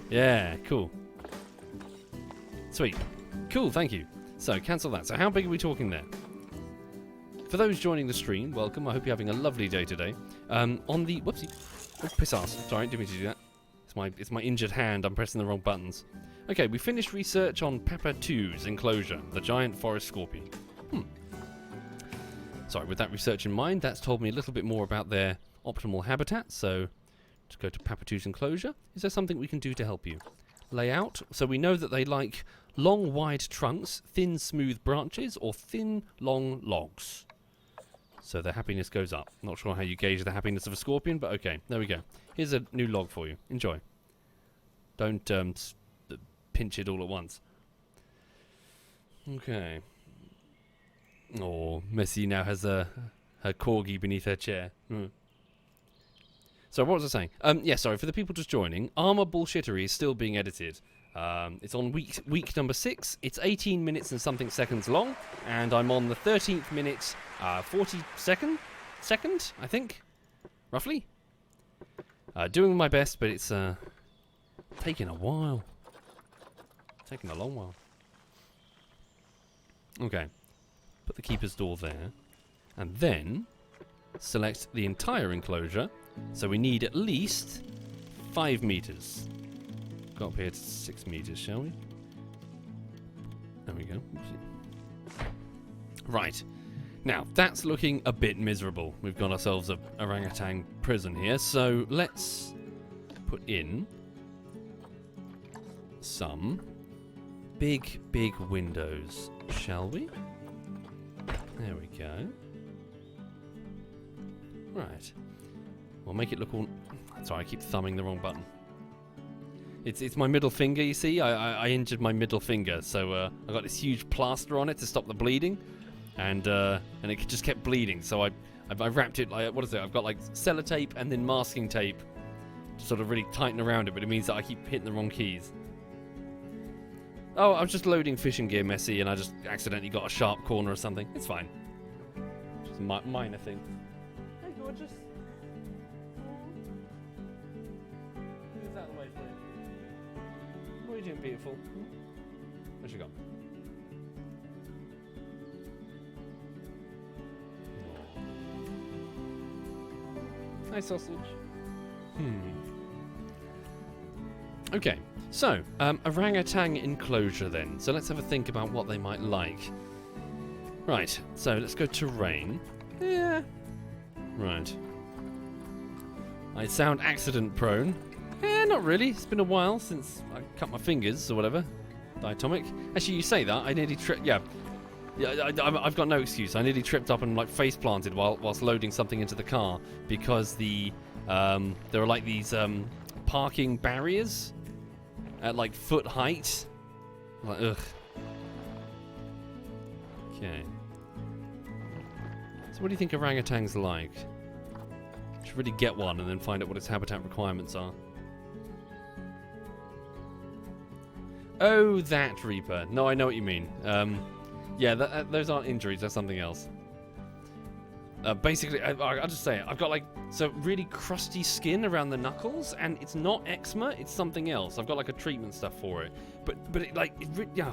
Yeah, cool. Sweet. Cool, thank you. So, cancel that. So, how big are we talking there? For those joining the stream, welcome. I hope you're having a lovely day today. On the... Whoopsie. Oh, piss ass. Sorry, didn't mean to do that. It's my injured hand. I'm pressing the wrong buttons. Okay, we finished research on Papa 2's enclosure, the giant forest scorpion. Sorry, with that research in mind, that's told me a little bit more about their optimal habitat. So, to go to Papa 2's enclosure, is there something we can do to help you? Layout. So we know that they like long, wide trunks, thin, smooth branches, or thin, long logs. So their happiness goes up. Not sure how you gauge the happiness of a scorpion, but okay. There we go. Here's a new log for you. Enjoy. Don't pinch it all at once. Okay. Oh, Missy now has her corgi beneath her chair. So what was I saying? Yeah, sorry, for the people just joining, Armour Bullshittery is still being edited. It's on week number 6. It's 18 minutes and something seconds long, and I'm on the 13th minute, 42nd second, I think, roughly. Doing my best, but it's taking a while. Taking a long while. Okay. Put the keeper's door there, and then select the entire enclosure. So we need at least 5 meters. Go up here to 6 meters, shall we? There we go. Right. Now, that's looking a bit miserable. We've got ourselves a orangutan prison here. So let's put in some big windows, shall we? There we go. Right. We'll make it look all... Sorry, I keep thumbing the wrong button. It's my middle finger, you see? I injured my middle finger, so I got this huge plaster on it to stop the bleeding, and it just kept bleeding, so I wrapped it like... What is it? I've got like sellotape and then masking tape to sort of really tighten around it, but it means that I keep hitting the wrong keys. Oh, I was just loading fishing gear, Messy, and I just accidentally got a sharp corner or something. It's fine. Just a minor thing. Hey, gorgeous. Move that away for you. What are you doing, beautiful? Where's she gone? Hi, sausage. Okay, so, orangutan enclosure then. So let's have a think about what they might like. Right, so let's go terrain. Yeah. Right. I sound accident prone. Not really. It's been a while since I cut my fingers or whatever. Diatomic. Actually, you say that. I nearly tripped. Yeah, I've got no excuse. I nearly tripped up and like face planted whilst loading something into the car because there are like these parking barriers at like foot height. I'm like, ugh. Okay. So what do you think orangutans like? Should really get one and then find out what its habitat requirements are. Oh, that Reaper. No, I know what you mean. Yeah, those aren't injuries. That's something else. Basically, I'll just say it. I've got like really crusty skin around the knuckles, and it's not eczema. It's something else. I've got like a treatment stuff for it. But it, like yeah,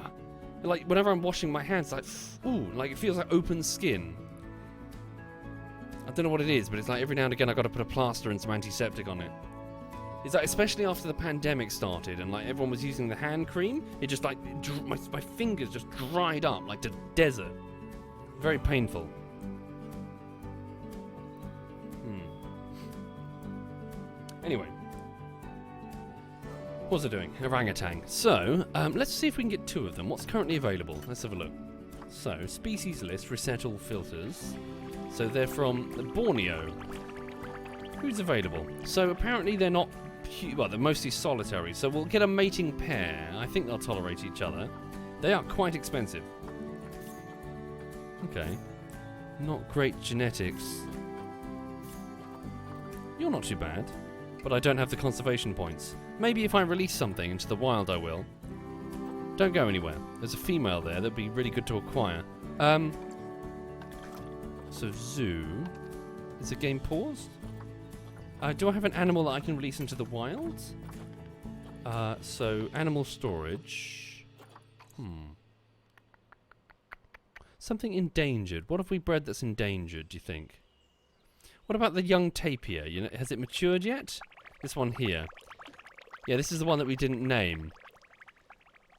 like whenever I'm washing my hands, like ooh, like it feels like open skin. I don't know what it is, but it's like every now and again I got to put a plaster and some antiseptic on it. It's like, especially after the pandemic started and like everyone was using the hand cream, it just like my fingers just dried up like the desert. Very painful. Anyway. What's it doing? Orangutan. So, let's see if we can get 2 of them. What's currently available? Let's have a look. So, species list, reset all filters. So they're from Borneo. Who's available? So apparently they're not... Well, they're mostly solitary. So we'll get a mating pair. I think they'll tolerate each other. They are quite expensive. Okay. Not great genetics. You're not too bad. But I don't have the conservation points. Maybe if I release something into the wild I will. Don't go anywhere. There's a female there that'd be really good to acquire. So zoo. Is the game paused? Do I have an animal that I can release into the wild? So animal storage. Something endangered. What have we bred that's endangered, do you think? What about the young tapir? You know, has it matured yet? This one here. Yeah, this is the one that we didn't name.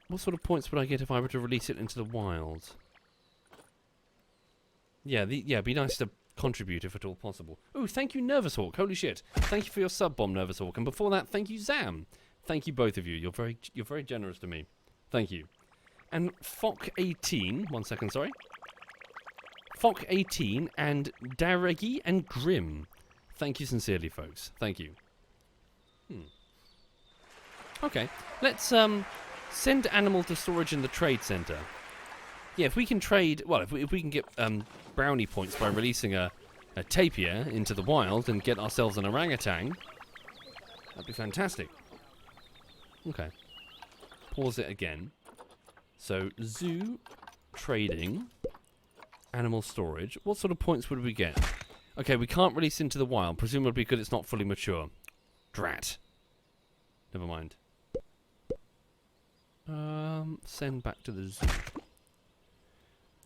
What sort of points would I get if I were to release it into the wild? Yeah, it'd be nice to contribute if at all possible. Oh, thank you, Nervous Hawk. Holy shit! Thank you for your sub bomb, Nervous Hawk. And before that, thank you, Zam. Thank you, both of you. You're very generous to me. Thank you. And Fock18. 1 second, sorry. Fock18 and Daregi and Grim. Thank you sincerely, folks. Thank you. Okay, let's send animal to storage in the trade center. Yeah, if we can trade, well, if we can get brownie points by releasing a tapir into the wild and get ourselves an orangutan, that'd be fantastic. Okay, pause it again. So zoo, trading, animal storage. What sort of points would we get? Okay, we can't release into the wild, presumably because it's not fully mature. Drat. Never mind. Send back to the zoo.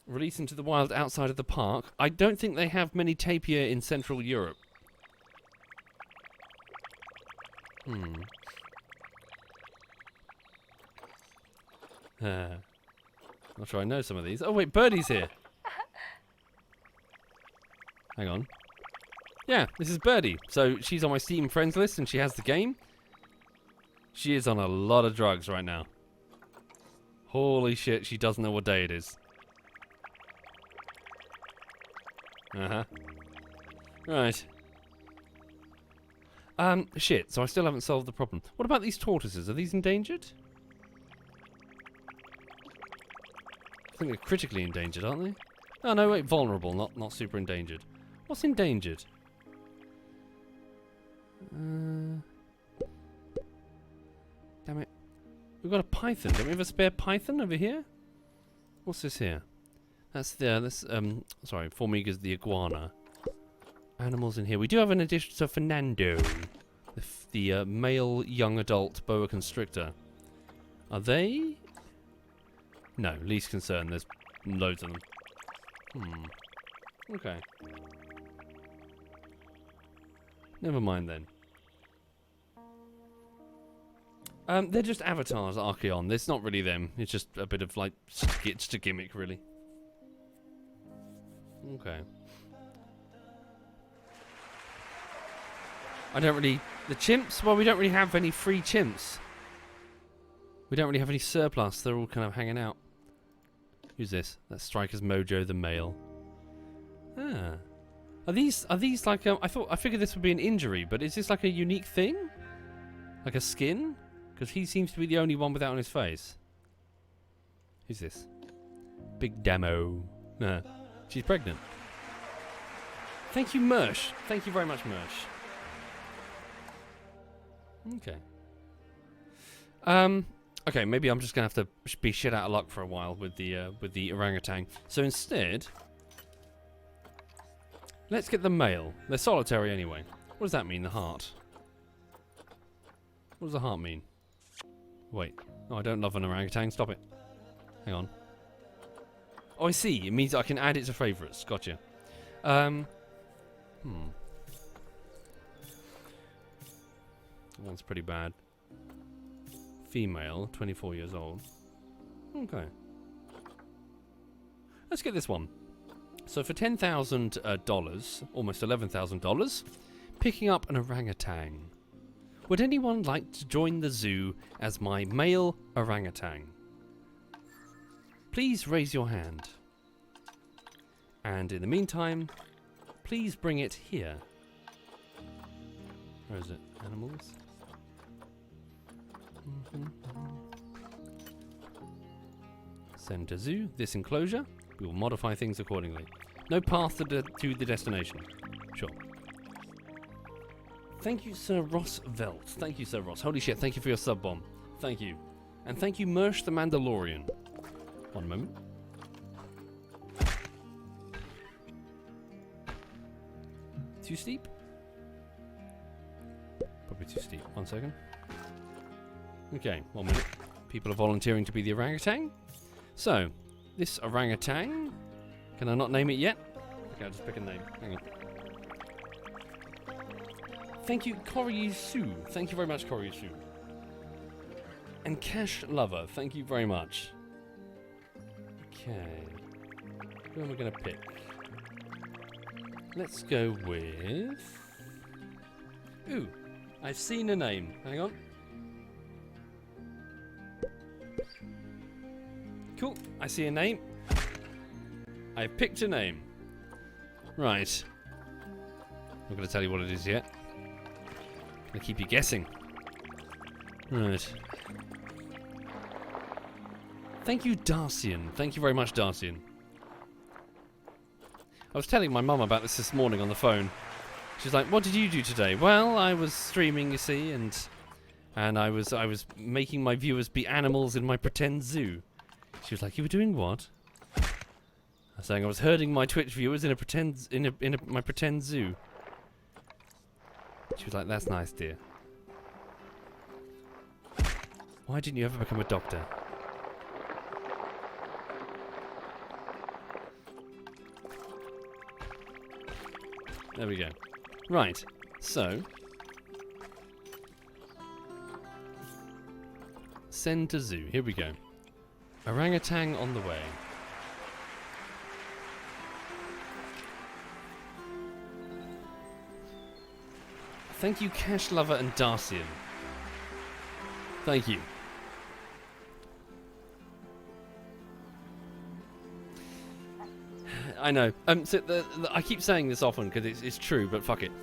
Release into the wild outside of the park. I don't think they have many tapir in Central Europe. Not sure I know some of these. Oh wait, Birdie's here. Hang on. Yeah, this is Birdie. So she's on my Steam friends list and she has the game. She is on a lot of drugs right now. Holy shit, she doesn't know what day it is. Right. Shit, so I still haven't solved the problem. What about these tortoises? Are these endangered? I think they're critically endangered, aren't they? Oh no, wait, vulnerable, not super endangered. What's endangered? Damn it. We've got a python. Don't we have a spare python over here? What's this here? That's sorry, Formiga's the iguana. Animals in here. We do have an addition to Fernando. The male young adult boa constrictor. Are they? No, least concern. There's loads of them. Okay. Never mind then. They're just avatars, Archeon. It's not really them. It's just a bit of, like, just a gimmick, really. Okay. I don't really... The chimps? Well, we don't really have any free chimps. We don't really have any surplus. They're all kind of hanging out. Who's this? That's Striker's Mojo, the male. Ah. Are these like... I figured this would be an injury, but is this like a unique thing? Like a skin? Because he seems to be the only one without on his face. Who's this? Big Damo. Nah. She's pregnant. Thank you, Mersh. Thank you very much, Mersh. Okay. Okay, maybe I'm just gonna have to be shit out of luck for a while with the orangutan. So instead, let's get the male. They're solitary anyway. What does that mean? The heart. What does the heart mean? Wait. Oh, I don't love an orangutan. Stop it. Hang on. Oh, I see. It means I can add it to favourites. Gotcha. That one's pretty bad. Female, 24 years old. Okay. Let's get this one. So for $10,000, almost $11,000, picking up an orangutan. Would anyone like to join the zoo as my male orangutan? Please raise your hand. And in the meantime, please bring it here. Where is it? Animals? Send to zoo. This enclosure. We will modify things accordingly. No path to the destination. Sure. Thank you, Sir Ross Velt. Thank you, Sir Ross. Holy shit, thank you for your sub bomb. Thank you. And thank you, Mersh the Mandalorian. One moment. Too steep? Probably too steep. 1 second. Okay, 1 minute. People are volunteering to be the orangutan. So, this orangutan... Can I not name it yet? Okay, I'll just pick a name. Hang on. Thank you, Koryu-su. Thank you very much, Koryu-su. And Cash Lover, thank you very much. Okay. Who am I going to pick? Let's go with... Ooh, I've seen a name. Hang on. Cool, I see a name. I picked a name. Right. I'm not going to tell you what it is yet. I'm going to keep you guessing. Right. Thank you, Darcian. Thank you very much, Darcian. I was telling my mum about this morning on the phone. She's like, "What did you do today?" Well, I was streaming, you see, and I was making my viewers be animals in my pretend zoo. She was like, "You were doing what?" I was saying I was herding my Twitch viewers in a pretend my pretend zoo. She was like, "That's nice, dear. Why didn't you ever become a doctor?" There we go. Right, so... Send to zoo. Here we go. Orangutan on the way. Thank you, Cash Lover and Darcian. Thank you. I know. So I keep saying this often because it's true, but fuck it.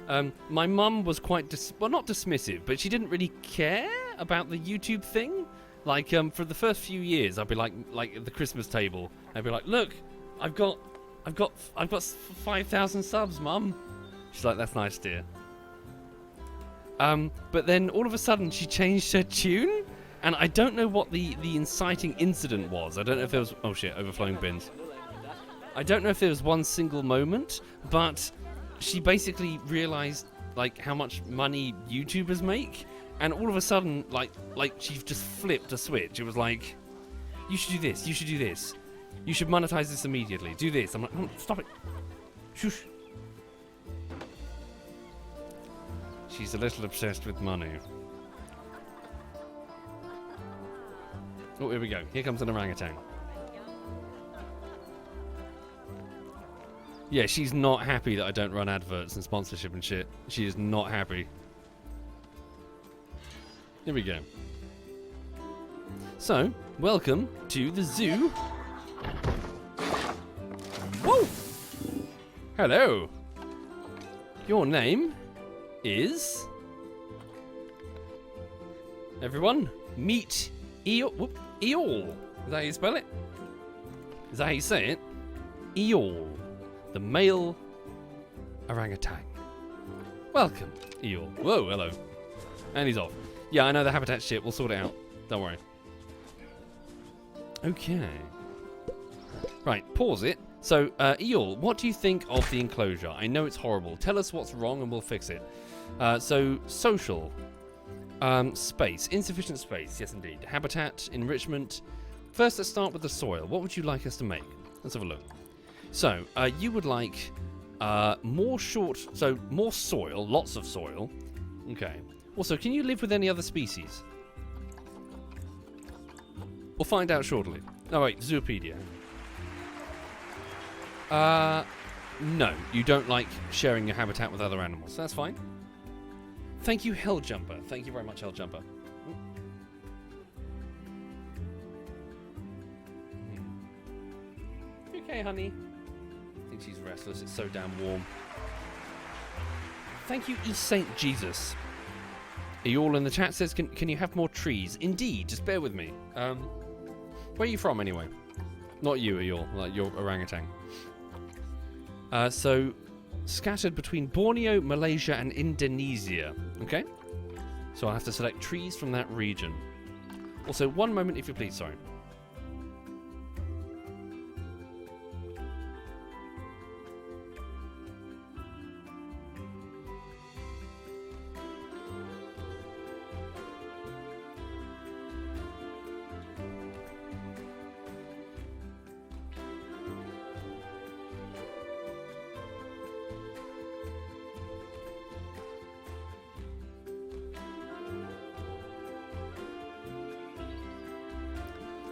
My mum was quite not dismissive, but she didn't really care about the YouTube thing. Like for the first few years, I'd be like at the Christmas table, I'd be like, "Look, I've got 5,000 subs, Mum." She's like, "That's nice, dear." But then all of a sudden she changed her tune, and I don't know what the inciting incident was. I don't know if there was... Oh shit, overflowing bins. I don't know if there was one single moment, but she basically realized like how much money YouTubers make, and all of a sudden like she just flipped a switch. It was like, "You should do this, you should do this. You should monetize this immediately. Do this." I'm like, "Oh, stop it. Shush." She's a little obsessed with money. Oh, here we go. Here comes an orangutan. Yeah, she's not happy that I don't run adverts and sponsorship and shit. She is not happy. Here we go. So, welcome to the zoo. Whoa! Hello. Your name is... Everyone, meet Eeyore. Whoop, Eeyore. Is that how you spell it? Is that how you say it? Eeyore. The male orangutan. Welcome, Eeyore. Whoa, hello. And he's off. Yeah, I know the habitat shit. We'll sort it out. Don't worry. Okay. Right, pause it. So, Eeyore, what do you think of the enclosure? I know it's horrible. Tell us what's wrong and we'll fix it. So, social. Space. Insufficient space. Yes, indeed. Habitat. Enrichment. First, let's start with the soil. What would you like us to make? Let's have a look. So, you would like more soil, lots of soil. Okay. Also, can you live with any other species? We'll find out shortly. Oh, wait, Zoopedia. No, you don't like sharing your habitat with other animals. That's fine. Thank you, Hell Jumper. Thank you very much, Hell Jumper. Okay, honey. I think she's restless. It's so damn warm. Thank you, East St. Jesus. Are you all in the chat? Says, can you have more trees? Indeed. Just bear with me. Where are you from, anyway? Not you, are you all? Like, your orangutan. So, scattered between Borneo, Malaysia, and Indonesia. Okay? So I'll have to select trees from that region. Also, one moment, if you please. Sorry.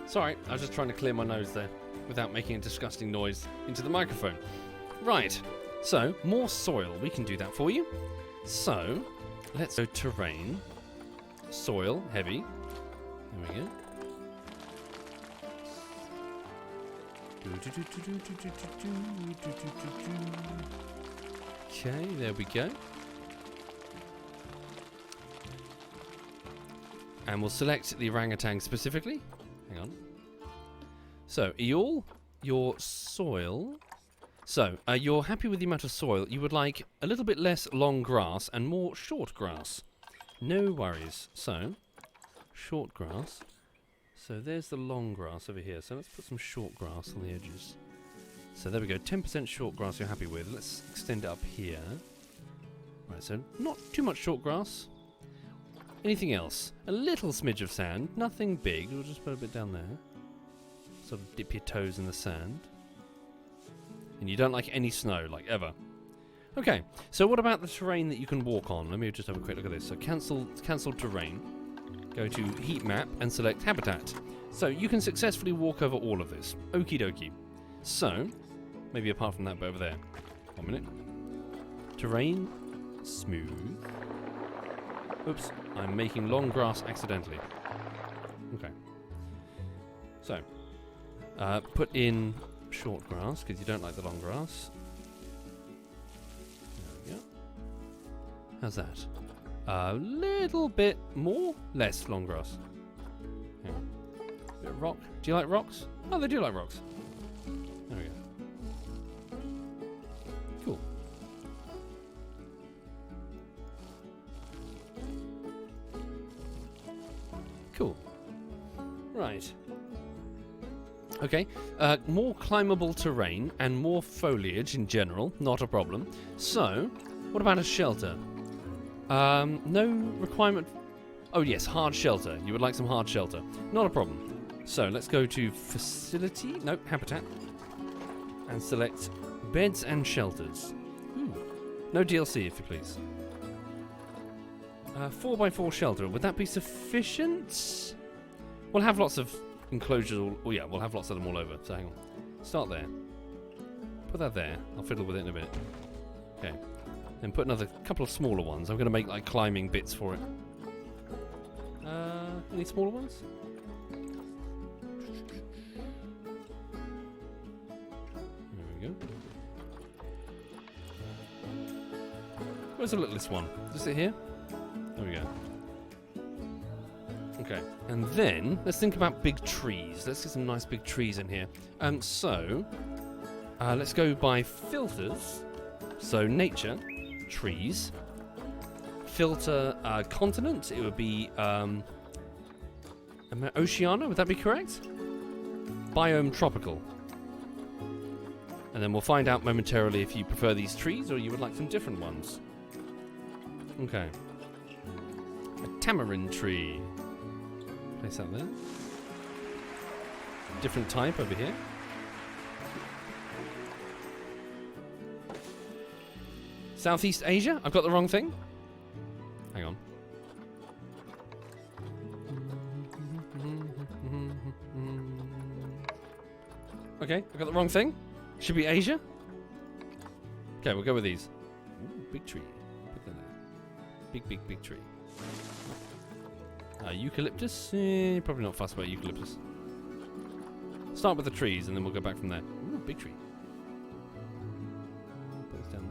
Sorry, I was just trying to clear my nose there without making a disgusting noise into the microphone. Right, so more soil. We can do that for you. So let's go terrain, soil, heavy. There we go. Okay, there we go. And we'll select the orangutan specifically. Hang on. So, Eeyore, your soil. So, you're happy with the amount of soil. You would like a little bit less long grass and more short grass. No worries. So, short grass. So, there's the long grass over here. So, let's put some short grass on the edges. So, there we go. 10% short grass you're happy with. Let's extend it up here. Right, so not too much short grass. Anything else? A little smidge of sand. Nothing big. We'll just put a bit down there. Sort of dip your toes in the sand. And you don't like any snow, like ever. Okay, so what about the terrain that you can walk on? Let me just have a quick look at this. So cancel terrain. Go to heat map and select habitat. So you can successfully walk over all of this. Okie dokie. So, maybe apart from that bit over there. 1 minute. Terrain. Smooth. Oops, I'm making long grass accidentally. Okay. So, put in short grass, because you don't like the long grass. There we go. How's that? A little bit more? Less long grass. Hang on. Bit of rock. Do you like rocks? Oh, they do like rocks. There we go. Cool. Cool. Right. Okay. More climbable terrain and more foliage in general. Not a problem. So, what about a shelter? No requirement. Oh yes, hard shelter. You would like some hard shelter. Not a problem. So, let's go to facility. Nope, habitat. And select beds and shelters. Ooh. No DLC, if you please. 4x4 shelter. Would that be sufficient? We'll have lots of enclosures. Oh yeah, we'll have lots of them all over. So hang on. Start there. Put that there. I'll fiddle with it in a bit. Okay. Then put another couple of smaller ones. I'm going to make like climbing bits for it. Any smaller ones? There we go. Where's the littlest one? Is it here? There we go. Okay, and then let's think about big trees. Let's get some nice big trees in here. So let's go by filters. So nature, trees. Filter continent. It would be Oceania. Would that be correct? Biome tropical. And then we'll find out momentarily if you prefer these trees or you would like some different ones. Okay. A tamarind tree. Place that there. Different type over here. Southeast Asia? I've got the wrong thing? Hang on. Okay, I got the wrong thing. Should be Asia. Okay, we'll go with these. Ooh, big tree. Put that there. Big tree. Eucalyptus? Probably not fussed about eucalyptus. Start with the trees and then we'll go back from there. Ooh, big tree. Put this down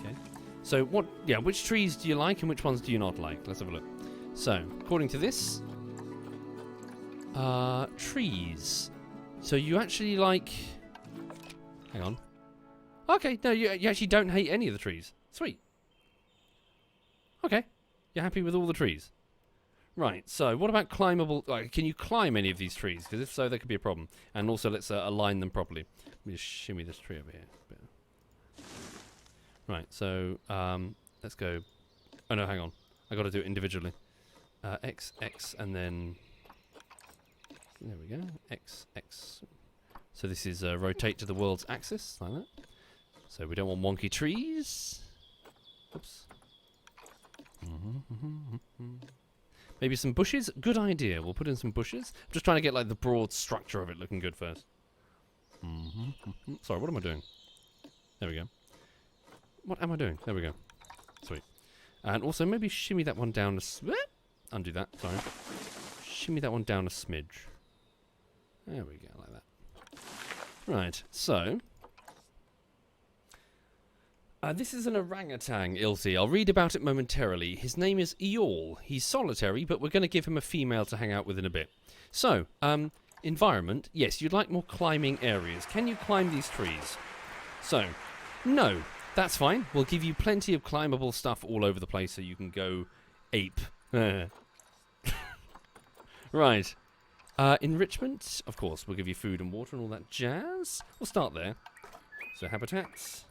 there. Okay. So which trees do you like and which ones do you not like? Let's have a look. So, according to this, trees. So you actually like... Hang on. Okay, no, you actually don't hate any of the trees. Sweet. Okay. You're happy with all the trees. Right, so what about climbable... can you climb any of these trees? Because if so, there could be a problem. And also, let's align them properly. Let me just shimmy this tree over here. Right, so let's go... Oh, no, hang on. I got to do it individually. X, and then... There we go. X. So this is rotate to the world's axis, like that. So we don't want wonky trees. Oops. Maybe some bushes? Good idea. We'll put in some bushes. I'm just trying to get like the broad structure of it looking good first. Sorry, what am I doing? There we go. What am I doing? There we go. Sweet. And also maybe shimmy that one down undo that, sorry. Shimmy that one down a smidge. There we go, like that. Right, so... this is an orangutan, Ilse. I'll read about it momentarily. His name is Eeyore. He's solitary, but we're going to give him a female to hang out with in a bit. So, environment. Yes, you'd like more climbing areas. Can you climb these trees? So, no. That's fine. We'll give you plenty of climbable stuff all over the place so you can go ape. Right. Enrichment. Of course, we'll give you food and water and all that jazz. We'll start there. So, habitats.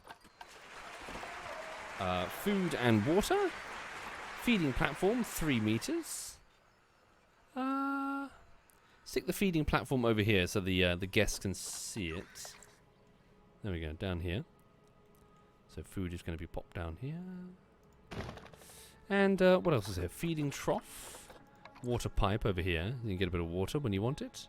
Food and water. Feeding platform, 3 meters. Stick the feeding platform over here so the guests can see it. There we go, down here. So food is going to be popped down here. And what else is here? Feeding trough. Water pipe over here. You can get a bit of water when you want it.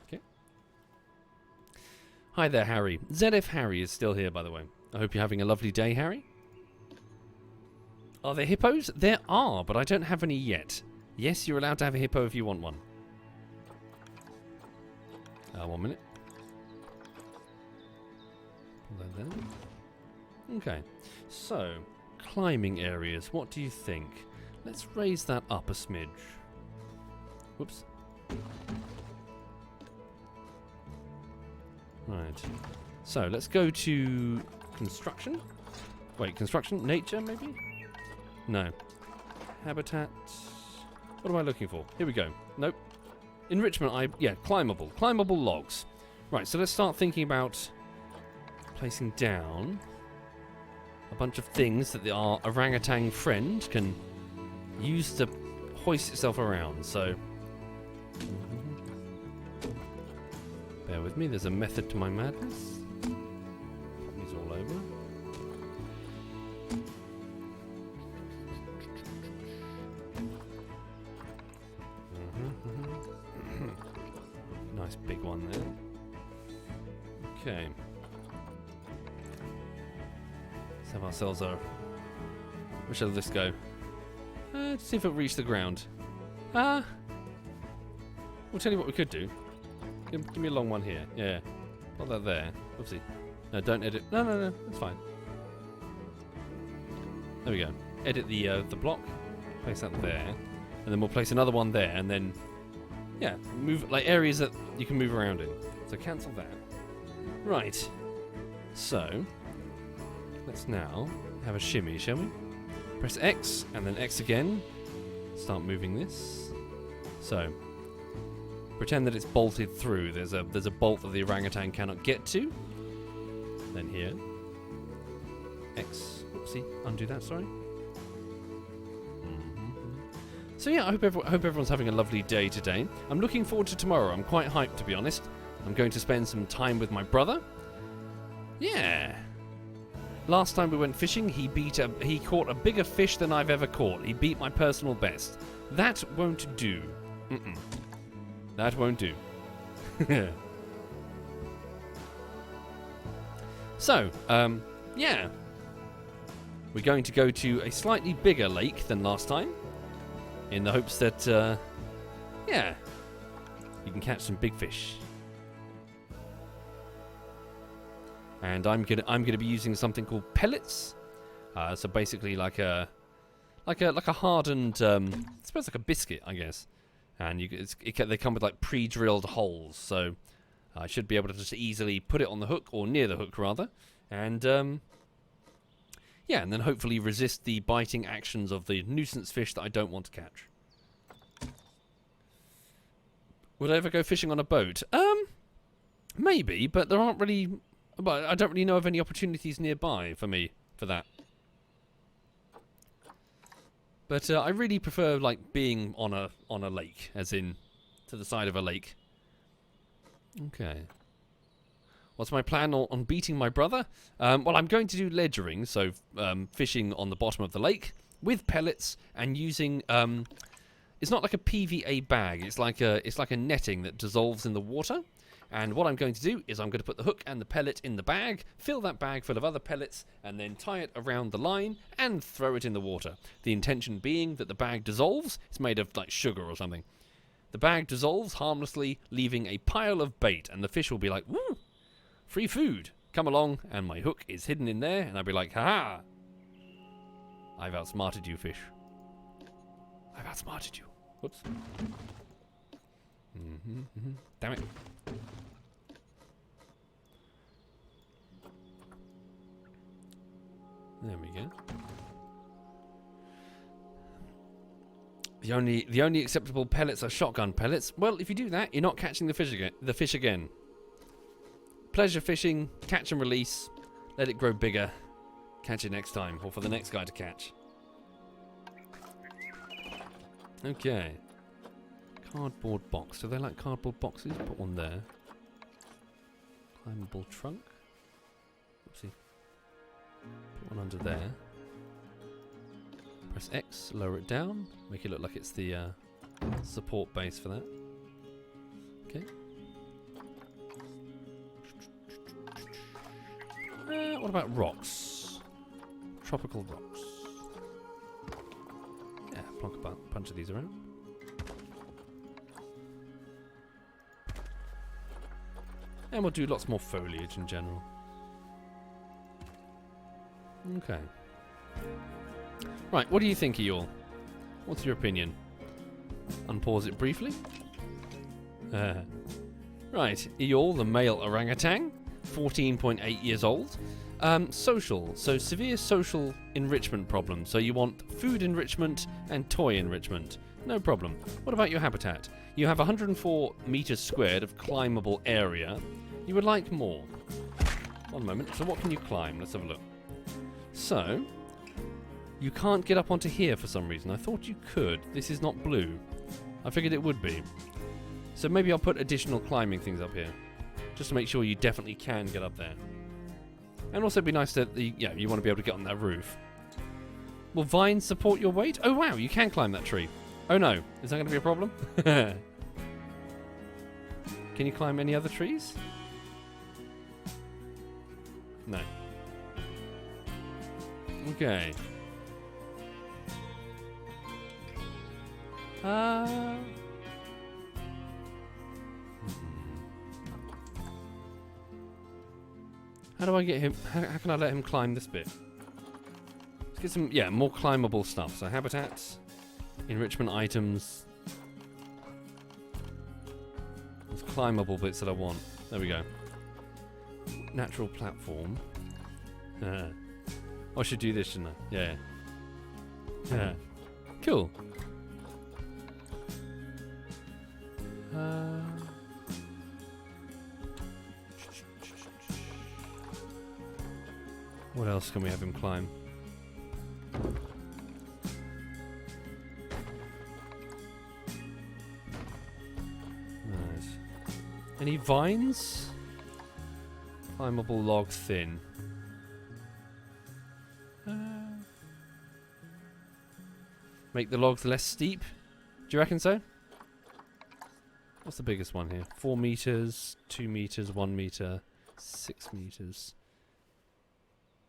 Okay. Hi there, Harry. ZF Harry is still here, by the way. I hope you're having a lovely day, Harry. Are there hippos? There are, but I don't have any yet. Yes, you're allowed to have a hippo if you want one. 1 minute. Pull that down. Okay. So, climbing areas. What do you think? Let's raise that up a smidge. Whoops. Right. So, let's go to construction. Wait, construction? Nature, maybe? No. Habitat. What am I looking for? Here we go. Nope. Enrichment, yeah, climbable. Climbable logs. Right, so let's start thinking about placing down a bunch of things that our orangutan friend can use to hoist itself around. So, bear with me, there's a method to my madness. Pop these all over. Nice big one there. Okay. Let's have ourselves a... Where shall this go? Let's see if it'll reach the ground. We'll tell you what we could do. Give me a long one here. Yeah. Put that there. Oopsie. No, don't edit. No. That's fine. There we go. Edit the block. Place that there. And then we'll place another one there. And then... Yeah. Move... Like areas that you can move around in. So cancel that. Right. So... Let's now have a shimmy, shall we? Press X, and then X again. Start moving this. So, pretend that it's bolted through. There's a bolt that the orangutan cannot get to. Then here. X. Oopsie. Undo that, sorry. So yeah, I hope everyone's having a lovely day today. I'm looking forward to tomorrow. I'm quite hyped, to be honest. I'm going to spend some time with my brother. Yeah. Last time we went fishing, he caught a bigger fish than I've ever caught. He beat my personal best. That won't do. That won't do. So, yeah. We're going to go to a slightly bigger lake than last time, in the hopes that, yeah, you can catch some big fish. And I'm gonna be using something called pellets. So basically, like a hardened, I suppose like a biscuit, I guess. And they come with like pre-drilled holes, so I should be able to just easily put it on the hook, or near the hook rather, and yeah, and then hopefully resist the biting actions of the nuisance fish that I don't want to catch. Would I ever go fishing on a boat? Maybe, but there aren't really. But I don't really know of any opportunities nearby for me for that. But I really prefer like being on a lake, as in to the side of a lake. Okay. What's my plan on beating my brother? Well, I'm going to do ledgering, so fishing on the bottom of the lake with pellets and using. It's not like a PVA bag. It's like a netting that dissolves in the water. And what I'm going to do is I'm going to put the hook and the pellet in the bag, fill that bag full of other pellets, and then tie it around the line and throw it in the water. The intention being that the bag dissolves. It's made of like sugar or something. The bag dissolves harmlessly, leaving a pile of bait, and the fish will be like, woo, free food. Come along, and my hook is hidden in there, and I'll be like, ha-ha. I've outsmarted you, fish. I've outsmarted you. Whoops. Damn it. There we go. The only acceptable pellets are shotgun pellets. Well, if you do that, you're not catching the fish again. Pleasure fishing, catch and release, let it grow bigger. Catch it next time, or for the next guy to catch. Okay. Cardboard box. Do they like cardboard boxes? Put one there. Climbable trunk. Oopsie. Put one under there. Press X, lower it down. Make it look like it's the support base for that. Okay. What about rocks? Tropical rocks. Yeah, plonk a bunch of these around. And we'll do lots more foliage in general. Okay. Right, what do you think, Eeyore? What's your opinion? Unpause it briefly. Right, Eeyore, the male orangutan, 14.8 years old. Social, so severe social enrichment problems. So you want food enrichment and toy enrichment. No problem. What about your habitat? You have 104 meters squared of climbable area. You would like more. One moment. So what can you climb? Let's have a look. So, you can't get up onto here for some reason. I thought you could. This is not blue. I figured it would be. So maybe I'll put additional climbing things up here, just to make sure you definitely can get up there. And also it'd be nice that you want to be able to get on that roof. Will vines support your weight? Oh wow, you can climb that tree. Oh no, is that going to be a problem? Can you climb any other trees? No. Okay. How do I get him? How can I let him climb this bit? Let's get some, more climbable stuff. So habitats, enrichment items. There's climbable bits that I want. There we go. Natural platform. I should do this, shouldn't I? Yeah. Yeah. Cool. What else can we have him climb? Nice. Any vines? Climbable log thin. Make the logs less steep? Do you reckon so? What's the biggest one here? 4 meters, 2 meters, 1 meter, 6 meters.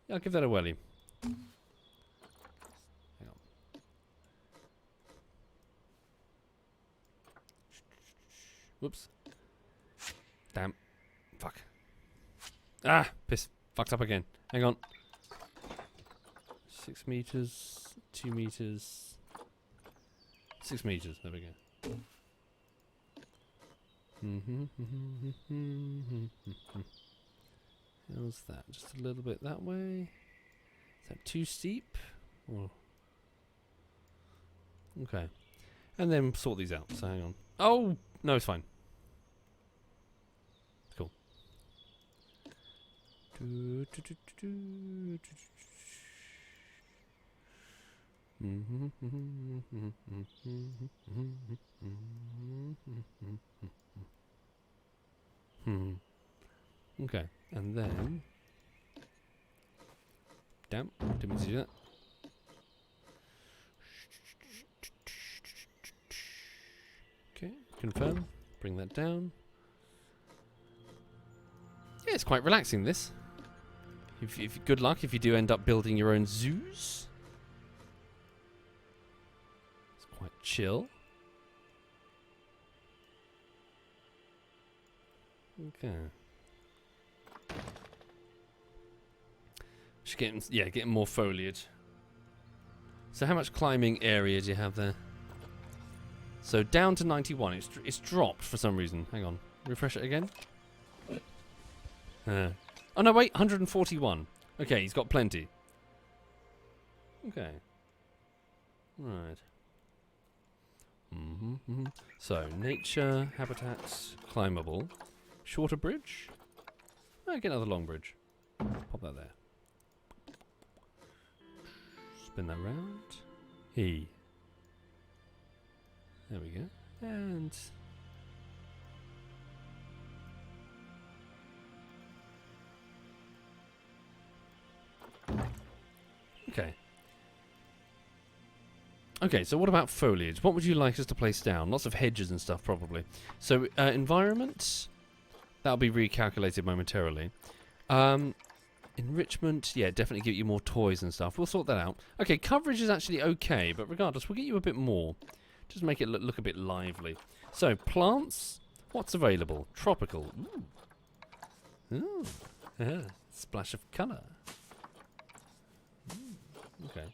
Yeah, I'll give that a welly. Hang on. Whoops. Damn. Fuck. Ah! Piss. Fucked up again. Hang on. 6 meters, 2 meters, 6 meters. There we go. How's that? Just a little bit that way. Is that too steep? Or okay. And then sort these out. So hang on. Oh! No, it's fine. Cool. Okay, and then damn, didn't mean to do that. Okay, confirm, bring that down. Yeah, it's quite relaxing, this. If good luck if you do end up building your own zoos. It's quite chill. Okay. Just getting more foliage. So how much climbing area do you have there? So down to 91. It's dropped for some reason. Hang on. Refresh it again. Oh no, wait, 141. Okay, he's got plenty. Okay. Right. So, nature, habitats, climbable. Shorter bridge? Oh, get another long bridge. Pop that there. Spin that round. Hey. There we go. And okay. Okay, so what about foliage? What would you like us to place down? Lots of hedges and stuff, probably. So, environment, that'll be recalculated momentarily. Enrichment, yeah, definitely give you more toys and stuff. We'll sort that out. Okay, coverage is actually okay, but regardless, we'll get you a bit more. Just make it look a bit lively. So, plants, what's available? Tropical. Ooh. Yeah, splash of colour. Okay.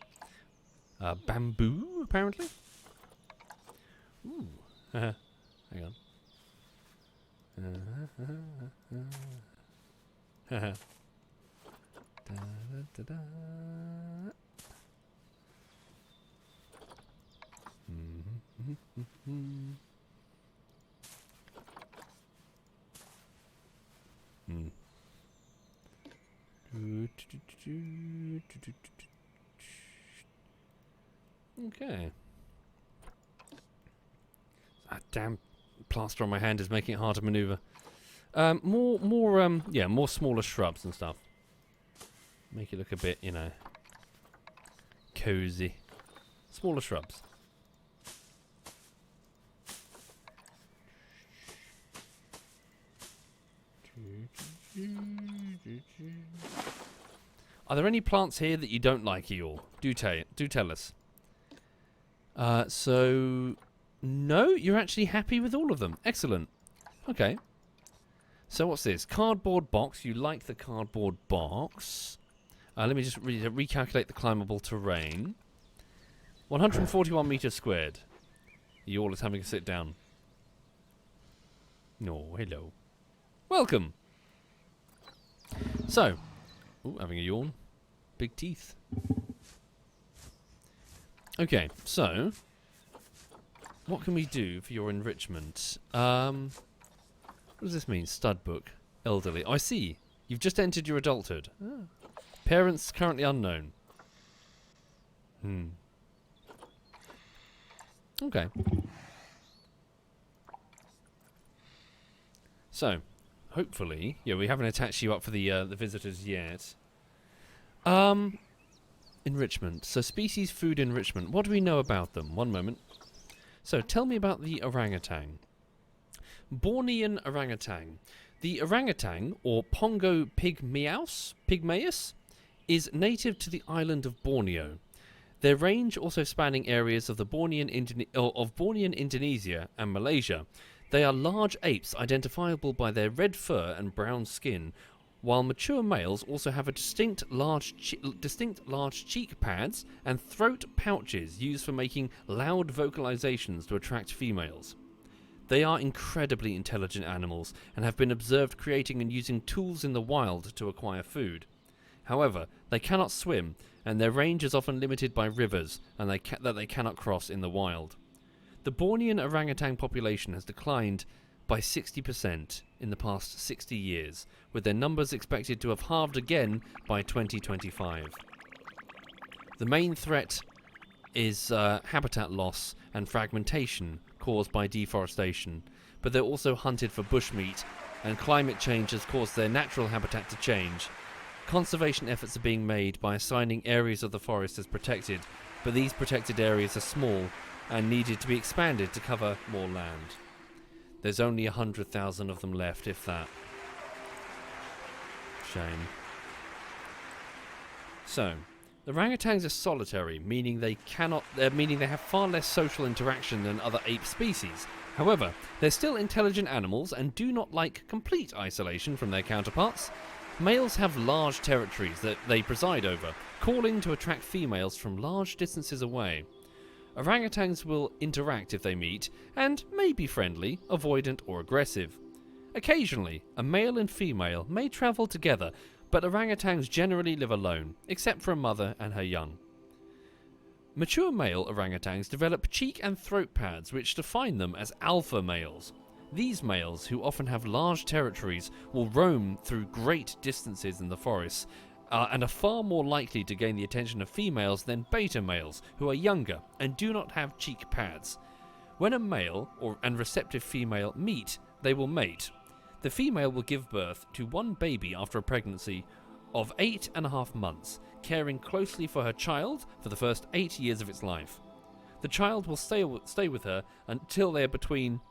Bamboo, apparently. Ooh. Hang on. Da, da, da. Okay. That damn plaster on my hand is making it hard to maneuver. More smaller shrubs and stuff. Make it look a bit, you know, cozy. Smaller shrubs. Are there any plants here that you don't like, Eeyore? Do tell us. So no, you're actually happy with all of them. Excellent. Okay. So what's this? Cardboard box. You like the cardboard box. Let me just recalculate the climbable terrain. 141 meters squared. Eeyore is having a sit down. No, hello. Welcome. So, ooh, having a yawn. Big teeth. Okay, so what can we do for your enrichment? What does this mean? Stud book. Elderly. Oh, I see. You've just entered your adulthood. Ah. Parents currently unknown. Okay. So, hopefully, yeah, we haven't attached you up for the visitors yet. Enrichment. So, species food enrichment. What do we know about them? One moment. So, tell me about the orangutan. Bornean orangutan. The orangutan, or Pongo pygmaeus, is native to the island of Borneo. Their range also spanning areas of the Bornean Indonesia and Malaysia. They are large apes identifiable by their red fur and brown skin, while mature males also have a distinct large cheek pads and throat pouches used for making loud vocalizations to attract females. They are incredibly intelligent animals and have been observed creating and using tools in the wild to acquire food. However, they cannot swim, and their range is often limited by rivers and that they cannot cross in the wild. The Bornean orangutan population has declined by 60% in the past 60 years, with their numbers expected to have halved again by 2025. The main threat is habitat loss and fragmentation caused by deforestation, but they're also hunted for bushmeat, and climate change has caused their natural habitat to change. Conservation efforts are being made by assigning areas of the forest as protected, but these protected areas are small and needed to be expanded to cover more land. There's only 100,000 of them left, if that. Shame. So, the orangutans are solitary, meaning they have far less social interaction than other ape species. However, they're still intelligent animals and do not like complete isolation from their counterparts. Males have large territories that they preside over, calling to attract females from large distances away. Orangutans will interact if they meet, and may be friendly, avoidant or aggressive. Occasionally, a male and female may travel together, but orangutans generally live alone, except for a mother and her young. Mature male orangutans develop cheek and throat pads which define them as alpha males. These males, who often have large territories, will roam through great distances in the forests, and are far more likely to gain the attention of females than beta males, who are younger and do not have cheek pads. When a male and receptive female meet, they will mate. The female will give birth to one baby after a pregnancy of 8.5 months, caring closely for her child for the first 8 years of its life. The child will stay with her until they are between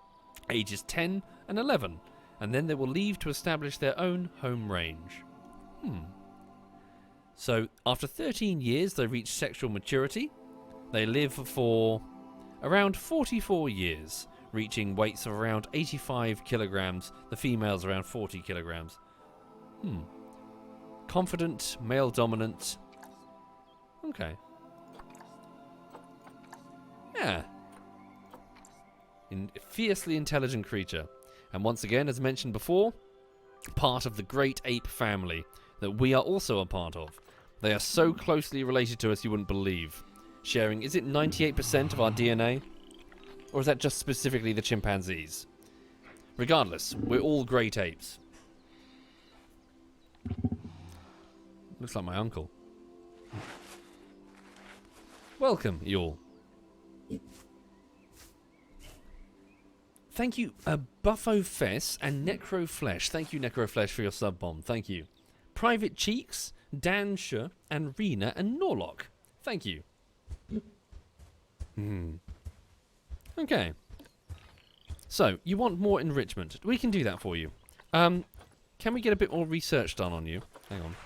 ages 10 and 11, and then they will leave to establish their own home range. So, after 13 years they reach sexual maturity. They live for around 44 years, reaching weights of around 85 kilograms, the females around 40 kilograms. Confident, male dominant. Okay. Yeah. Fiercely intelligent creature. And once again, as mentioned before, part of the great ape family that we are also a part of. They are so closely related to us you wouldn't believe. Sharing, is it 98% of our DNA? Or is that just specifically the chimpanzees? Regardless, we're all great apes. Looks like my uncle. Welcome, you all. Thank you, Buffo Fess and Necroflesh. Thank you, Necroflesh, for your sub-bomb. Thank you. Private Cheeks, Dan Sh, and Rena and Norlock. Thank you. Okay. So, you want more enrichment. We can do that for you. Can we get a bit more research done on you? Hang on.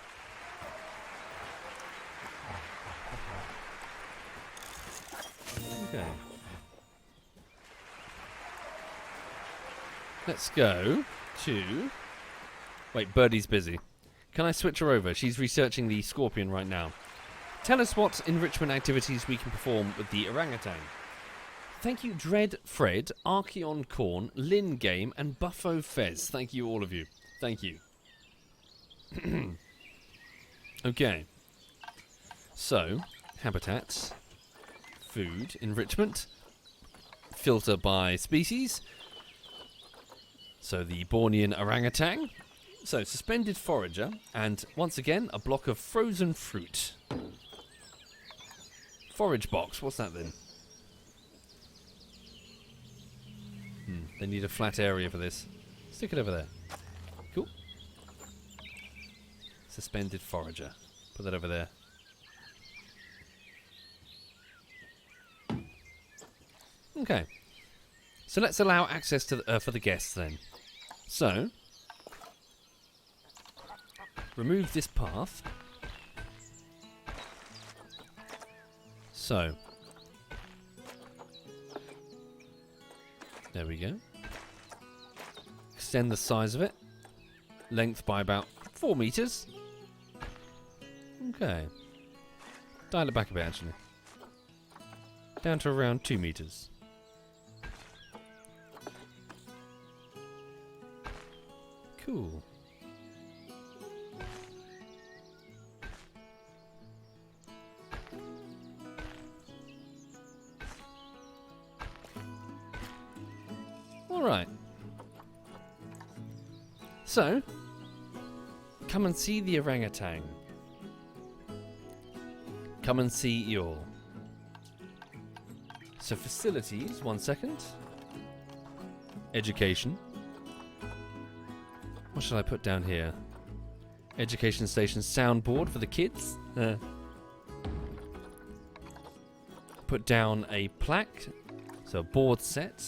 Okay. Let's go to... Wait, Birdie's busy. Can I switch her over? She's researching the scorpion right now. Tell us what enrichment activities we can perform with the orangutan. Thank you, Dread Fred, Archeon Corn, Lin Game, and Buffo Fez. Thank you, all of you. Thank you. Okay. So, habitats, food, enrichment, filter by species. So the Bornean orangutan. So, suspended forager, and once again, a block of frozen fruit. Forage box, what's that then? They need a flat area for this. Stick it over there. Cool. Suspended forager. Put that over there. Okay. So let's allow access to the, for the guests then. So, remove this path. So, there we go. Extend the size of it. Length by about 4 meters. Okay. Dial it back a bit actually. Down to around 2 meters. Cool. Alright. So, come and see the orangutan. Come and see Eeyore. So facilities, 1 second. Education. What should I put down here? Education station soundboard for the kids. Put down a plaque. So a board set.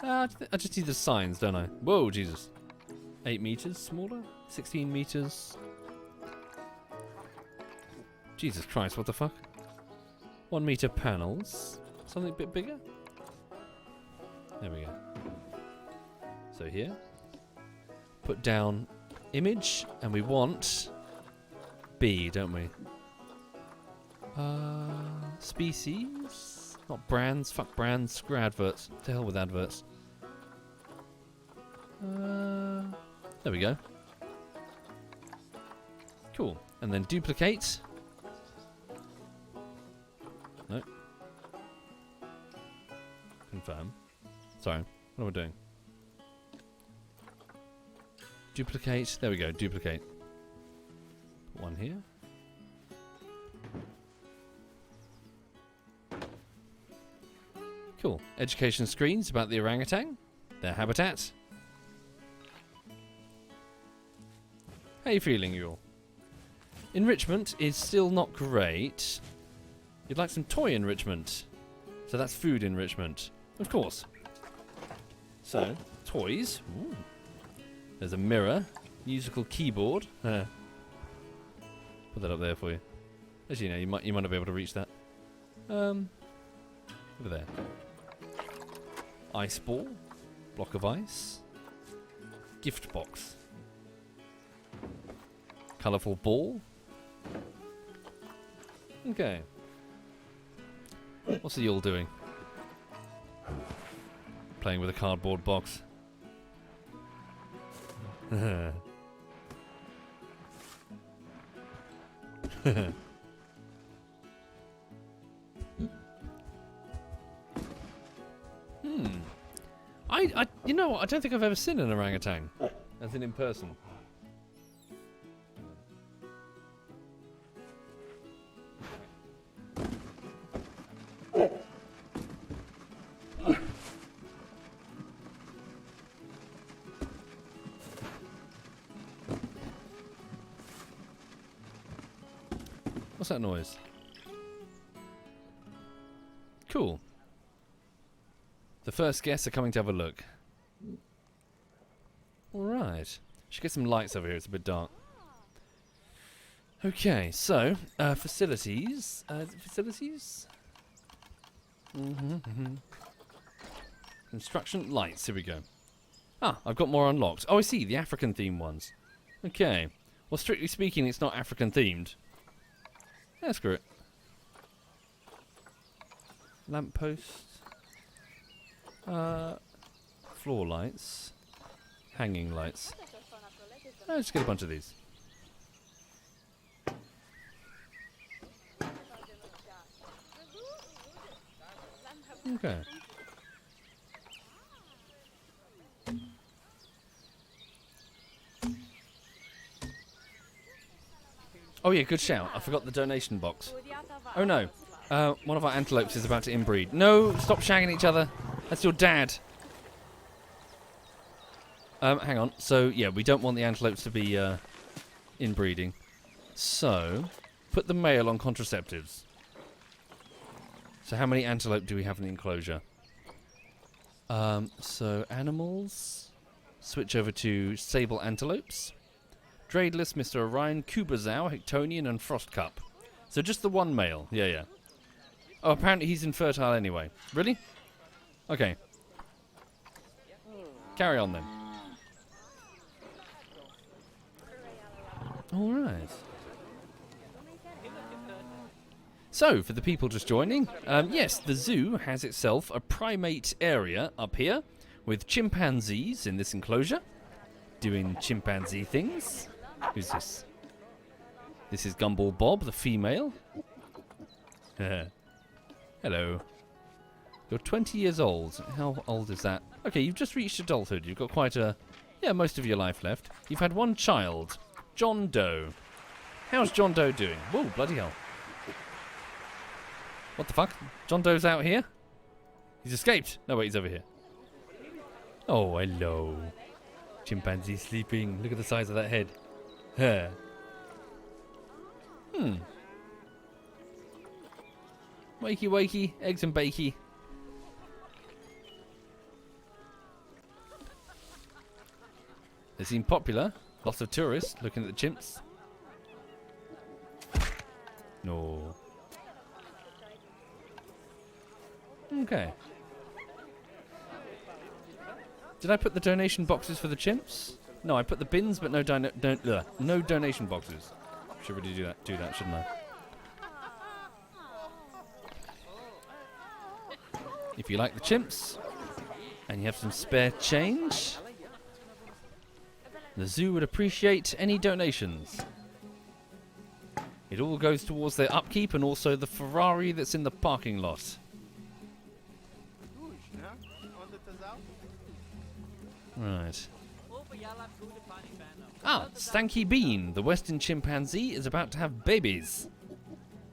I just need the signs, don't I? Whoa, Jesus. 8 meters smaller? 16 meters? Jesus Christ, what the fuck? 1 meter panels. Something a bit bigger? There we go. So here. Put down image, and we want B, don't we? Species? Not brands. Fuck brands. Screw adverts. To hell with adverts. There we go. Cool. And then duplicate. No. Confirm. Sorry. What am I doing? Duplicate. There we go. Duplicate. Put one here. Cool. Education screens about the orangutan. Their habitat. How are you feeling, you all? Enrichment is still not great. You'd like some toy enrichment. So that's food enrichment. Of course. So, toys. Ooh. There's a mirror. Musical keyboard. Put that up there for you. As you know, you might not be able to reach that. Over there. Ice ball. Block of ice. Gift box. Colourful ball. Okay. What's the y'all doing? Playing with a cardboard box. You know what? I don't think I've ever seen an orangutan, as in person. What's that noise? Cool. The first guests are coming to have a look. Alright. Should get some lights over here, it's a bit dark. Okay, so, facilities. Facilities? Construction lights, here we go. Ah, I've got more unlocked. Oh, I see, the African themed ones. Okay. Well, strictly speaking, it's not African themed. Yeah, screw it. Lamppost. Floor lights. Hanging lights. I'll just get a bunch of these. Okay. Oh yeah, good shout. I forgot the donation box. Oh no. One of our antelopes is about to inbreed. No, stop shagging each other. That's your dad. Hang on. So, yeah, we don't want the antelopes to be inbreeding. So, put the male on contraceptives. So how many antelope do we have in the enclosure? So animals. Switch over to sable antelopes. Dradeless, Mr. Orion, Kubazao, Hectonian, and Frostcup. So just the one male. Yeah, yeah. Oh, apparently he's infertile anyway. Really? Okay. Carry on then. All right. So, for the people just joining, yes, the zoo has itself a primate area up here with chimpanzees in this enclosure doing chimpanzee things. Who's this? This is Gumball Bob, the female. Hello. You're 20 years old. How old is that? Okay, you've just reached adulthood. You've got quite a... yeah, most of your life left. You've had one child, John Doe. How's John Doe doing? Whoa, bloody hell. What the fuck? John Doe's out here? He's escaped. No, wait, he's over here. Oh, hello. Chimpanzee sleeping. Look at the size of that head. Wakey, wakey. Eggs and bakey. They seem popular. Lots of tourists looking at the chimps. No. Okay. Did I put the donation boxes for the chimps? No, I put the bins, but no no donation boxes. Should really do that, shouldn't I? If you like the chimps, and you have some spare change, the zoo would appreciate any donations. It all goes towards their upkeep and also the Ferrari that's in the parking lot. Right. Ah, Stanky Bean, the western chimpanzee, is about to have babies.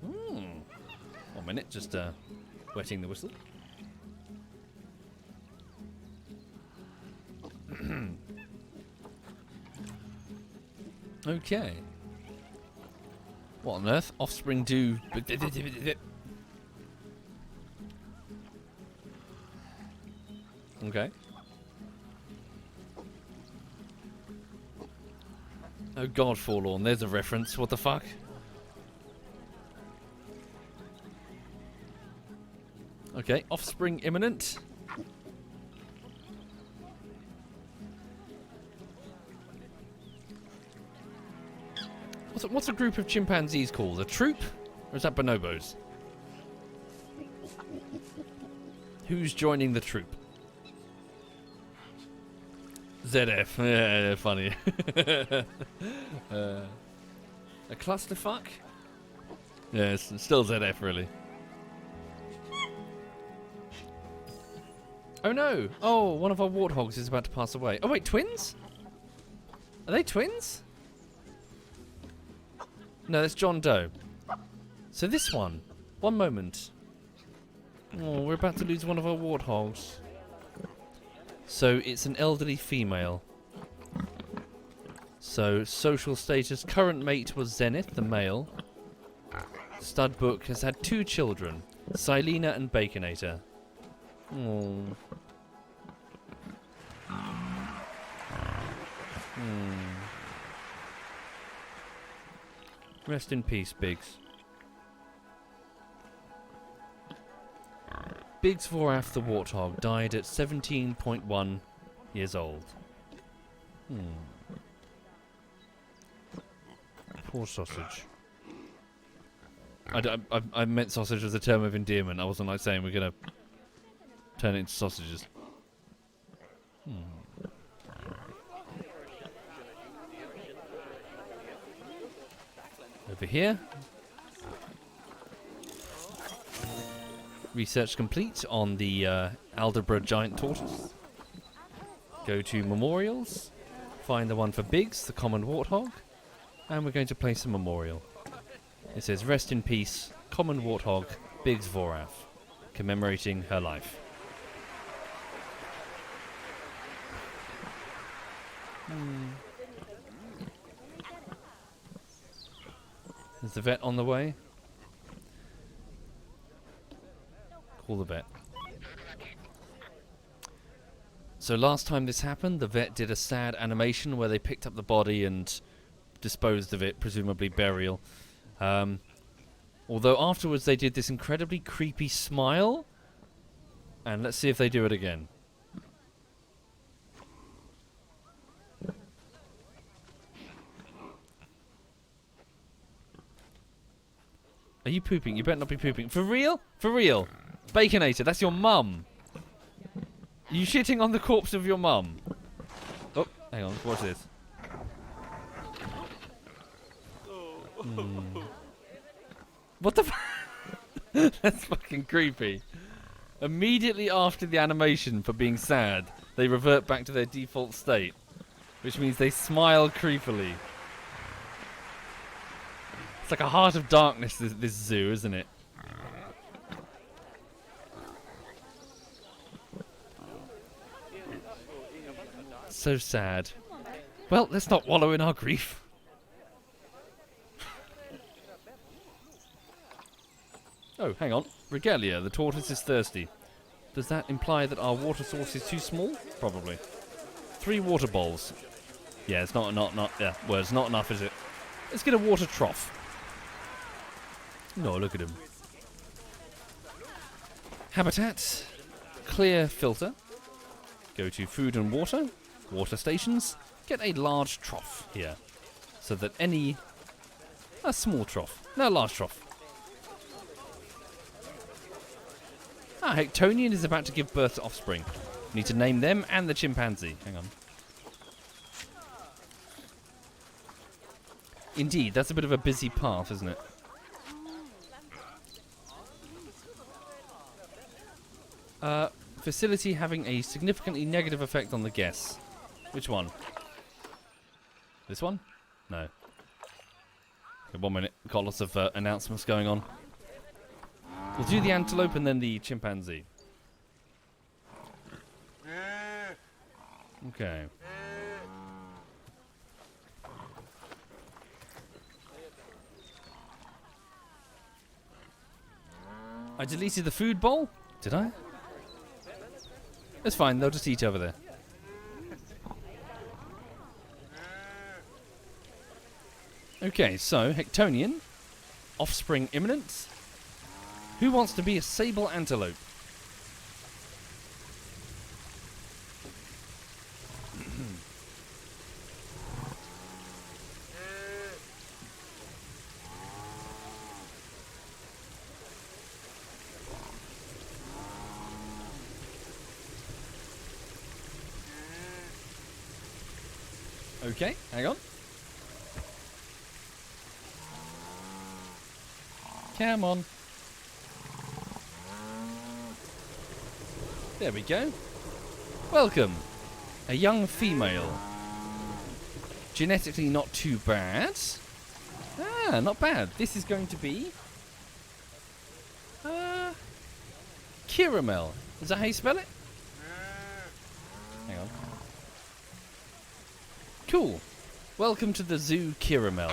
1 minute, just wetting the whistle. Okay. What on earth? Offspring do... Okay. Oh God, Forlorn, there's a reference. What the fuck? Okay, offspring imminent. What's a group of chimpanzees called? A troop? Or is that bonobos? Who's joining the troop? ZF. Yeah, funny. A clusterfuck? Yeah, it's still ZF, really. Oh no! Oh, one of our warthogs is about to pass away. Oh wait, twins? Are they twins? No, that's John Doe. So this one. One moment. Oh, we're about to lose one of our warthogs. So it's an elderly female. So social status, current mate was Zenith, the male. Stud book has had 2 children, Silena and Baconator. Oh. Rest in peace, Biggs. Biggs Voraf the Warthog died at 17.1 years old. Poor sausage. I meant sausage as a term of endearment. I wasn't like saying we're going to turn it into sausages. Over here. Research complete on the Aldabra giant tortoise. Go to memorials. Find the one for Biggs, the common warthog. And we're going to place a memorial. It says, rest in peace, common warthog, Biggs Voraf, commemorating her life. Is the vet on the way? Call the vet. So last time this happened, the vet did a sad animation where they picked up the body and disposed of it, presumably burial. Although afterwards they did this incredibly creepy smile. And let's see if they do it again. Are you pooping? You better not be pooping. For real? For real? Baconator, that's your mum. Are you shitting on the corpse of your mum? Oh, hang on, watch this. What the f- That's fucking creepy. Immediately after the animation for being sad, they revert back to their default state. Which means they smile creepily. It's like a heart of darkness, this zoo, isn't it? So sad. Well, let's not wallow in our grief. Oh, hang on. Regalia, the tortoise is thirsty. Does that imply that our water source is too small? Probably. 3 water bowls. Yeah, it's not, yeah, well, it's not enough, is it? Let's get a water trough. No, look at him. Habitat. Clear filter. Go to food and water. Water stations. Get a large trough here. So that a small trough. No, a large trough. Ah, Hectonian is about to give birth to offspring. We need to name them and the chimpanzee. Hang on. Indeed, that's a bit of a busy path, isn't it? Facility having a significantly negative effect on the guests. Which one? This one? No. Okay, 1 minute. Got lots of announcements going on. We'll do the antelope and then the chimpanzee. Okay. I deleted the food bowl? Did I? It's fine, they'll just eat over there. Okay, so, Hectonian. Offspring imminent. Who wants to be a sable antelope? Okay, hang on. Come on. There we go. Welcome. A young female. Genetically not too bad. Ah, not bad. This is going to be... Kiramel. Is that how you spell it? Hang on. Cool. Welcome to the zoo, Kiramel.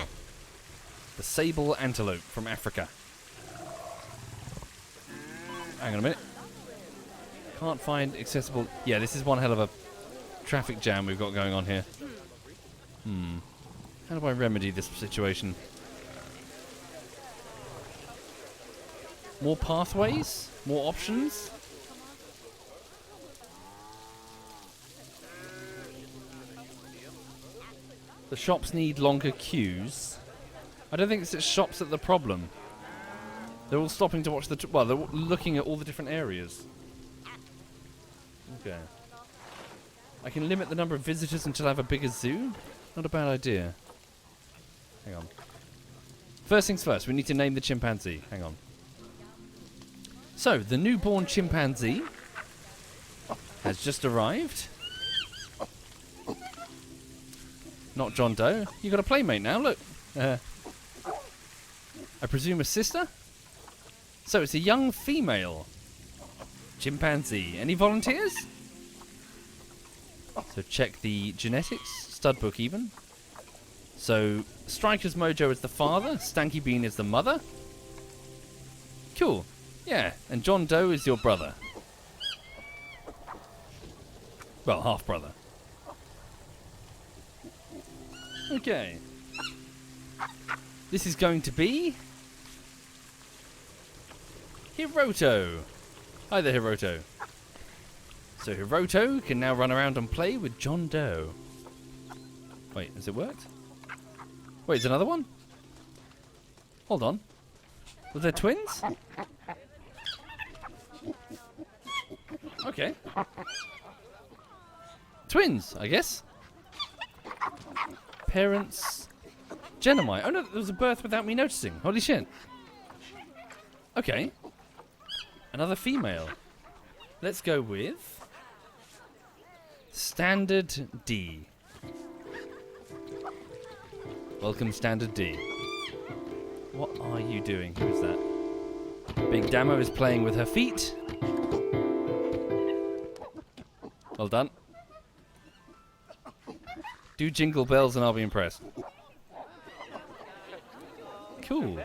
The sable antelope from Africa. Hang on a minute. Can't find accessible... Yeah, this is one hell of a traffic jam we've got going on here. How do I remedy this situation? More pathways? More options? The shops need longer queues. I don't think it's the shops that are the problem. They're all stopping to watch the... well, they're looking at all the different areas. Okay. I can limit the number of visitors until I have a bigger zoo? Not a bad idea. Hang on. First things first, we need to name the chimpanzee. Hang on. So, the newborn chimpanzee has just arrived. Not John Doe. You got a playmate now, look. I presume a sister? So it's a young female chimpanzee. Any volunteers? So check the genetics, stud book even. So Striker's Mojo is the father, Stanky Bean is the mother. Cool. Yeah, and John Doe is your brother. Well, half-brother. Okay. This is going to be... Hiroto. Hi there, Hiroto. So Hiroto can now run around and play with John Doe. Wait, has it worked? Wait, is another one? Hold on. Were there twins? Okay. Twins, I guess. Parents... Genomai. Oh no, there was a birth without me noticing. Holy shit. Okay. Another female. Let's go with... Standard D. Welcome, Standard D. What are you doing? Who's that? Big Damo is playing with her feet. Well done. Do jingle bells and I'll be impressed. Cool.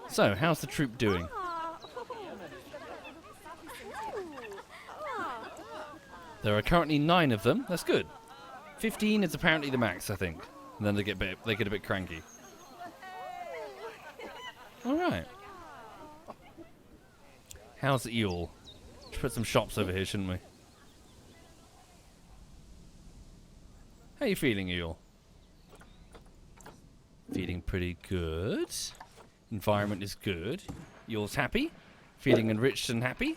So, how's the troop doing? There are currently 9 of them. That's good. 15 is apparently the max, I think. And then they get a bit cranky. All right. How's Eel? Should put some shops over here, shouldn't we? How you feeling, Eel? Feeling pretty good. Environment is good. Eel's happy. Feeling enriched and happy.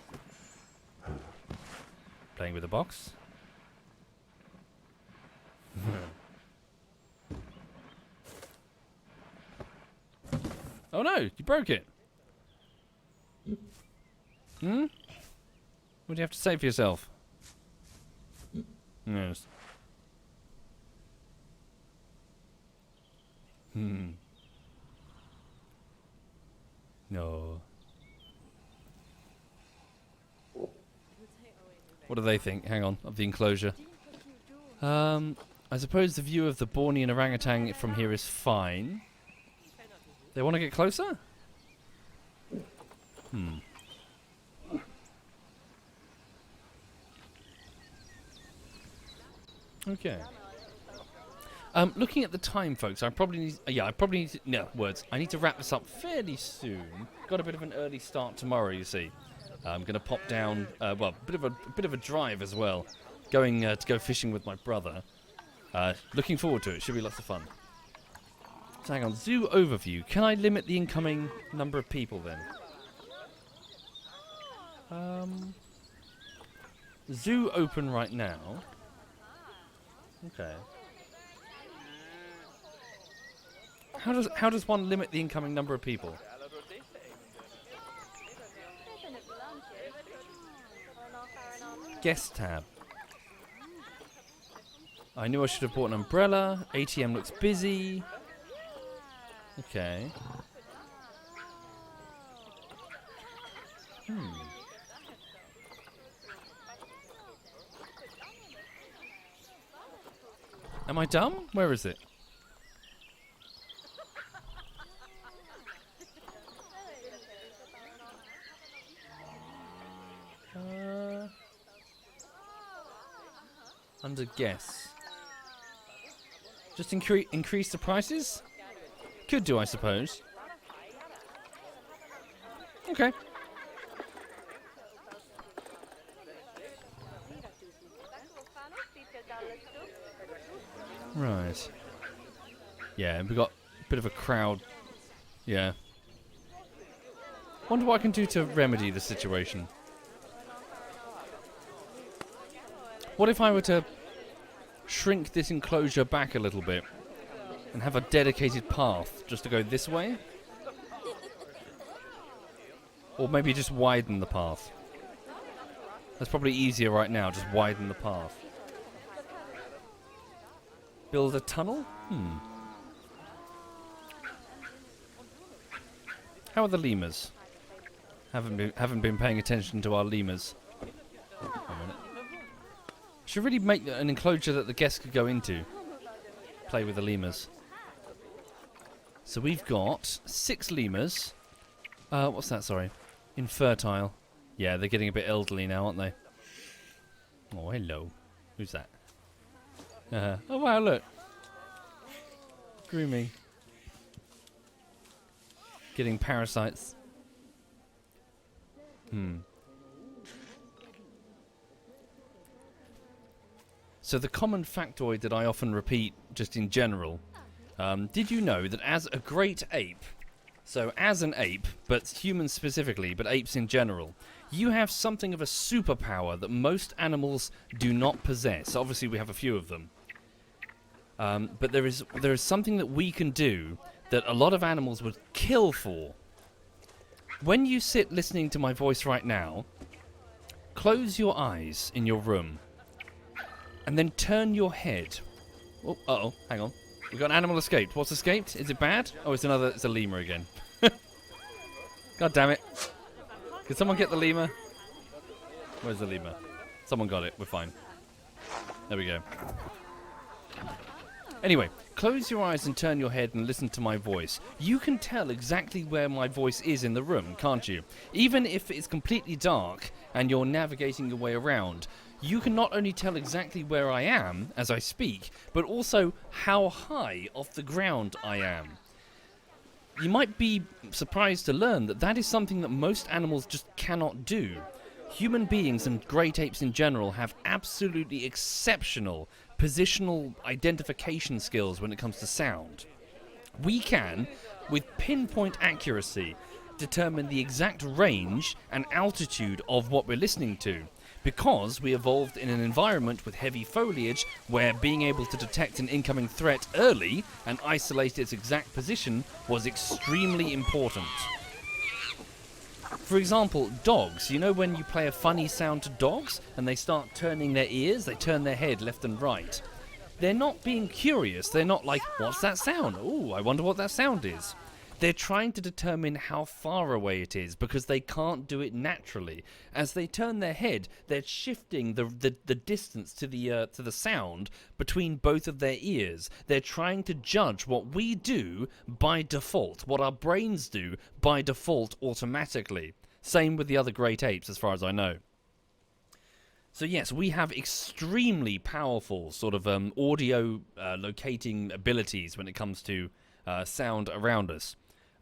Playing with a box. Oh no, you broke it. Hmm? What do you have to say for yourself? Yes. No. What do they think? Hang on, of the enclosure. I suppose the view of the Bornean orangutan from here is fine. They want to get closer? Okay. Looking at the time, folks, I probably need... I need to wrap this up fairly soon. Got a bit of an early start tomorrow, you see. I'm going to pop down... a bit of a drive as well. Going to go fishing with my brother. Looking forward to it. Should be lots of fun. So hang on. Zoo overview. Can I limit the incoming number of people then? Zoo open right now. Okay. How does one limit the incoming number of people? Guest tab. I knew I should have bought an umbrella. ATM looks busy. Okay. Am I dumb? Where is it? Under guess. Just increase the prices? Could do, I suppose. Okay. Right. Yeah, we got a bit of a crowd. Yeah. Wonder what I can do to remedy the situation. What if I were to shrink this enclosure back a little bit and have a dedicated path just to go this way? Or maybe just widen the path. That's probably easier right now, just widen the path. Build a tunnel? How are the lemurs? Haven't been paying attention to our lemurs. Should really make an enclosure that the guests could go into. Play with the lemurs. So we've got 6 lemurs. What's that, sorry? Infertile. Yeah, they're getting a bit elderly now, aren't they? Oh, hello. Who's that? Oh wow, look. Grooming. Getting parasites. So the common factoid that I often repeat just in general, did you know that as a great ape, so as an ape, but humans specifically, but apes in general, you have something of a superpower that most animals do not possess. Obviously we have a few of them. But there is something that we can do that a lot of animals would kill for. When you sit listening to my voice right now, close your eyes in your room and then turn your head. Oh, uh-oh, hang on. We've got an animal escaped. What's escaped? Is it bad? Oh, it's a lemur again. God damn it. Can someone get the lemur? Where's the lemur? Someone got it. We're fine. There we go. Anyway, close your eyes and turn your head and listen to my voice. You can tell exactly where my voice is in the room, can't you? Even if it's completely dark and you're navigating your way around, you can not only tell exactly where I am as I speak, but also how high off the ground I am. You might be surprised to learn that that is something that most animals just cannot do. Human beings and great apes in general have absolutely exceptional positional identification skills when it comes to sound. We can, with pinpoint accuracy, determine the exact range and altitude of what we're listening to, because we evolved in an environment with heavy foliage where being able to detect an incoming threat early and isolate its exact position was extremely important. For example, dogs. You know when you play a funny sound to dogs and they start turning their ears, they turn their head left and right. They're not being curious. They're not like, what's that sound? Oh, I wonder what that sound is. They're trying to determine how far away it is because they can't do it naturally. As they turn their head, they're shifting the distance to the sound between both of their ears. They're trying to judge what we do by default, what our brains do by default automatically. Same with the other great apes, as far as I know. So yes, we have extremely powerful sort of audio locating abilities when it comes to sound around us.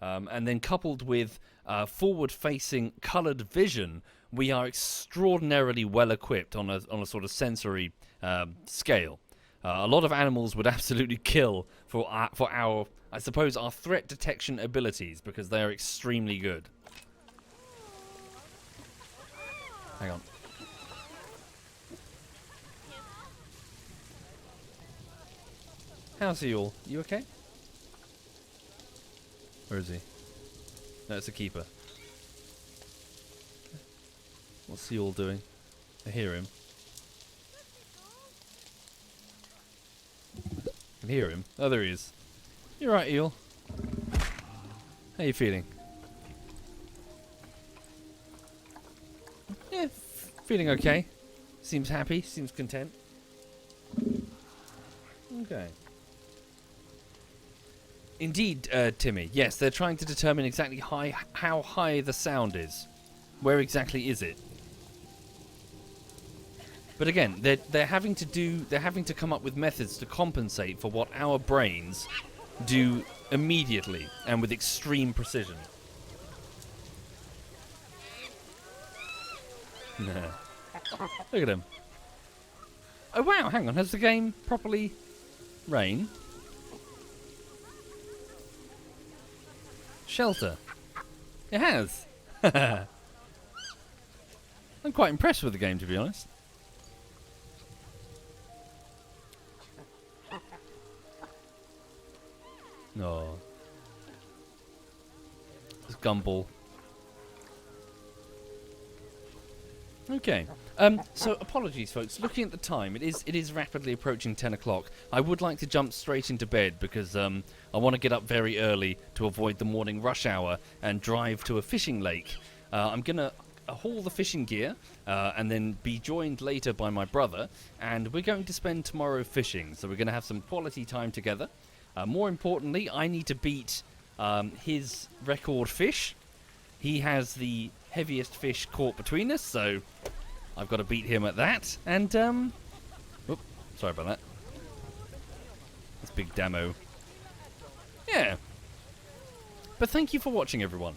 And then coupled with forward-facing coloured vision, we are extraordinarily well equipped on a sort of sensory scale. A lot of animals would absolutely kill for our, I suppose, our threat detection abilities because they are extremely good. Hang on. How's he all? You okay? Where is he? No, it's a keeper. What's he all doing? I hear him. I can hear him. Oh, there he is. You're right, eel. How you feeling? Yeah, feeling okay. Seems happy, seems content. Okay. Indeed, Timmy. Yes, they're trying to determine exactly how high the sound is. Where exactly is it? But again, they're having to come up with methods to compensate for what our brains do immediately and with extreme precision. Look at him. Oh wow, hang on, has the game properly rain? Shelter. It has. I'm quite impressed with the game, to be honest. No. It's Gumball. Okay. So apologies, folks. Looking at the time, it is rapidly approaching 10 o'clock. I would like to jump straight into bed because I want to get up very early to avoid the morning rush hour and drive to a fishing lake. I'm going to haul the fishing gear and then be joined later by my brother, and we're going to spend tomorrow fishing. So we're going to have some quality time together. More importantly, I need to beat his record fish. He has the heaviest fish caught between us, so I've got to beat him at that. And, Sorry about that. That's big demo. Yeah. But thank you for watching, everyone.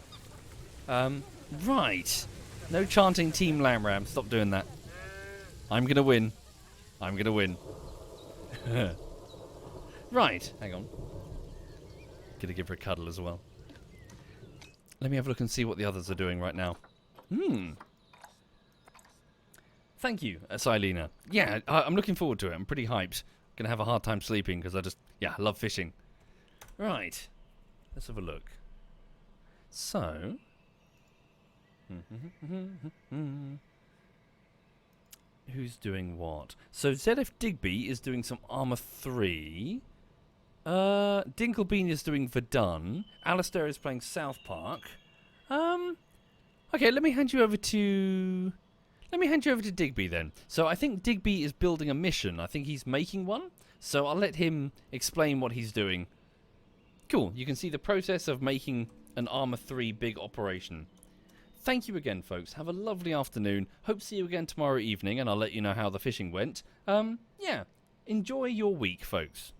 Right. No chanting Team Lam Ram. Stop doing that. I'm going to win. I'm going to win. Right. Hang on. Gonna give her a cuddle as well. Let me have a look and see what the others are doing right now. Thank you, Silena. Yeah, I'm looking forward to it. I'm pretty hyped. Gonna have a hard time sleeping because I love fishing. Right. Let's have a look. So... who's doing what? So ZF Digby is doing some Armour 3. Dinklebean is doing Verdun. Alistair is playing South Park. Okay, let me hand you over to Digby then. So I think Digby is building a mission. I think he's making one. So I'll let him explain what he's doing. Cool. You can see the process of making an Armour 3 big operation. Thank you again, folks. Have a lovely afternoon. Hope to see you again tomorrow evening, and I'll let you know how the fishing went. Yeah. Enjoy your week, folks.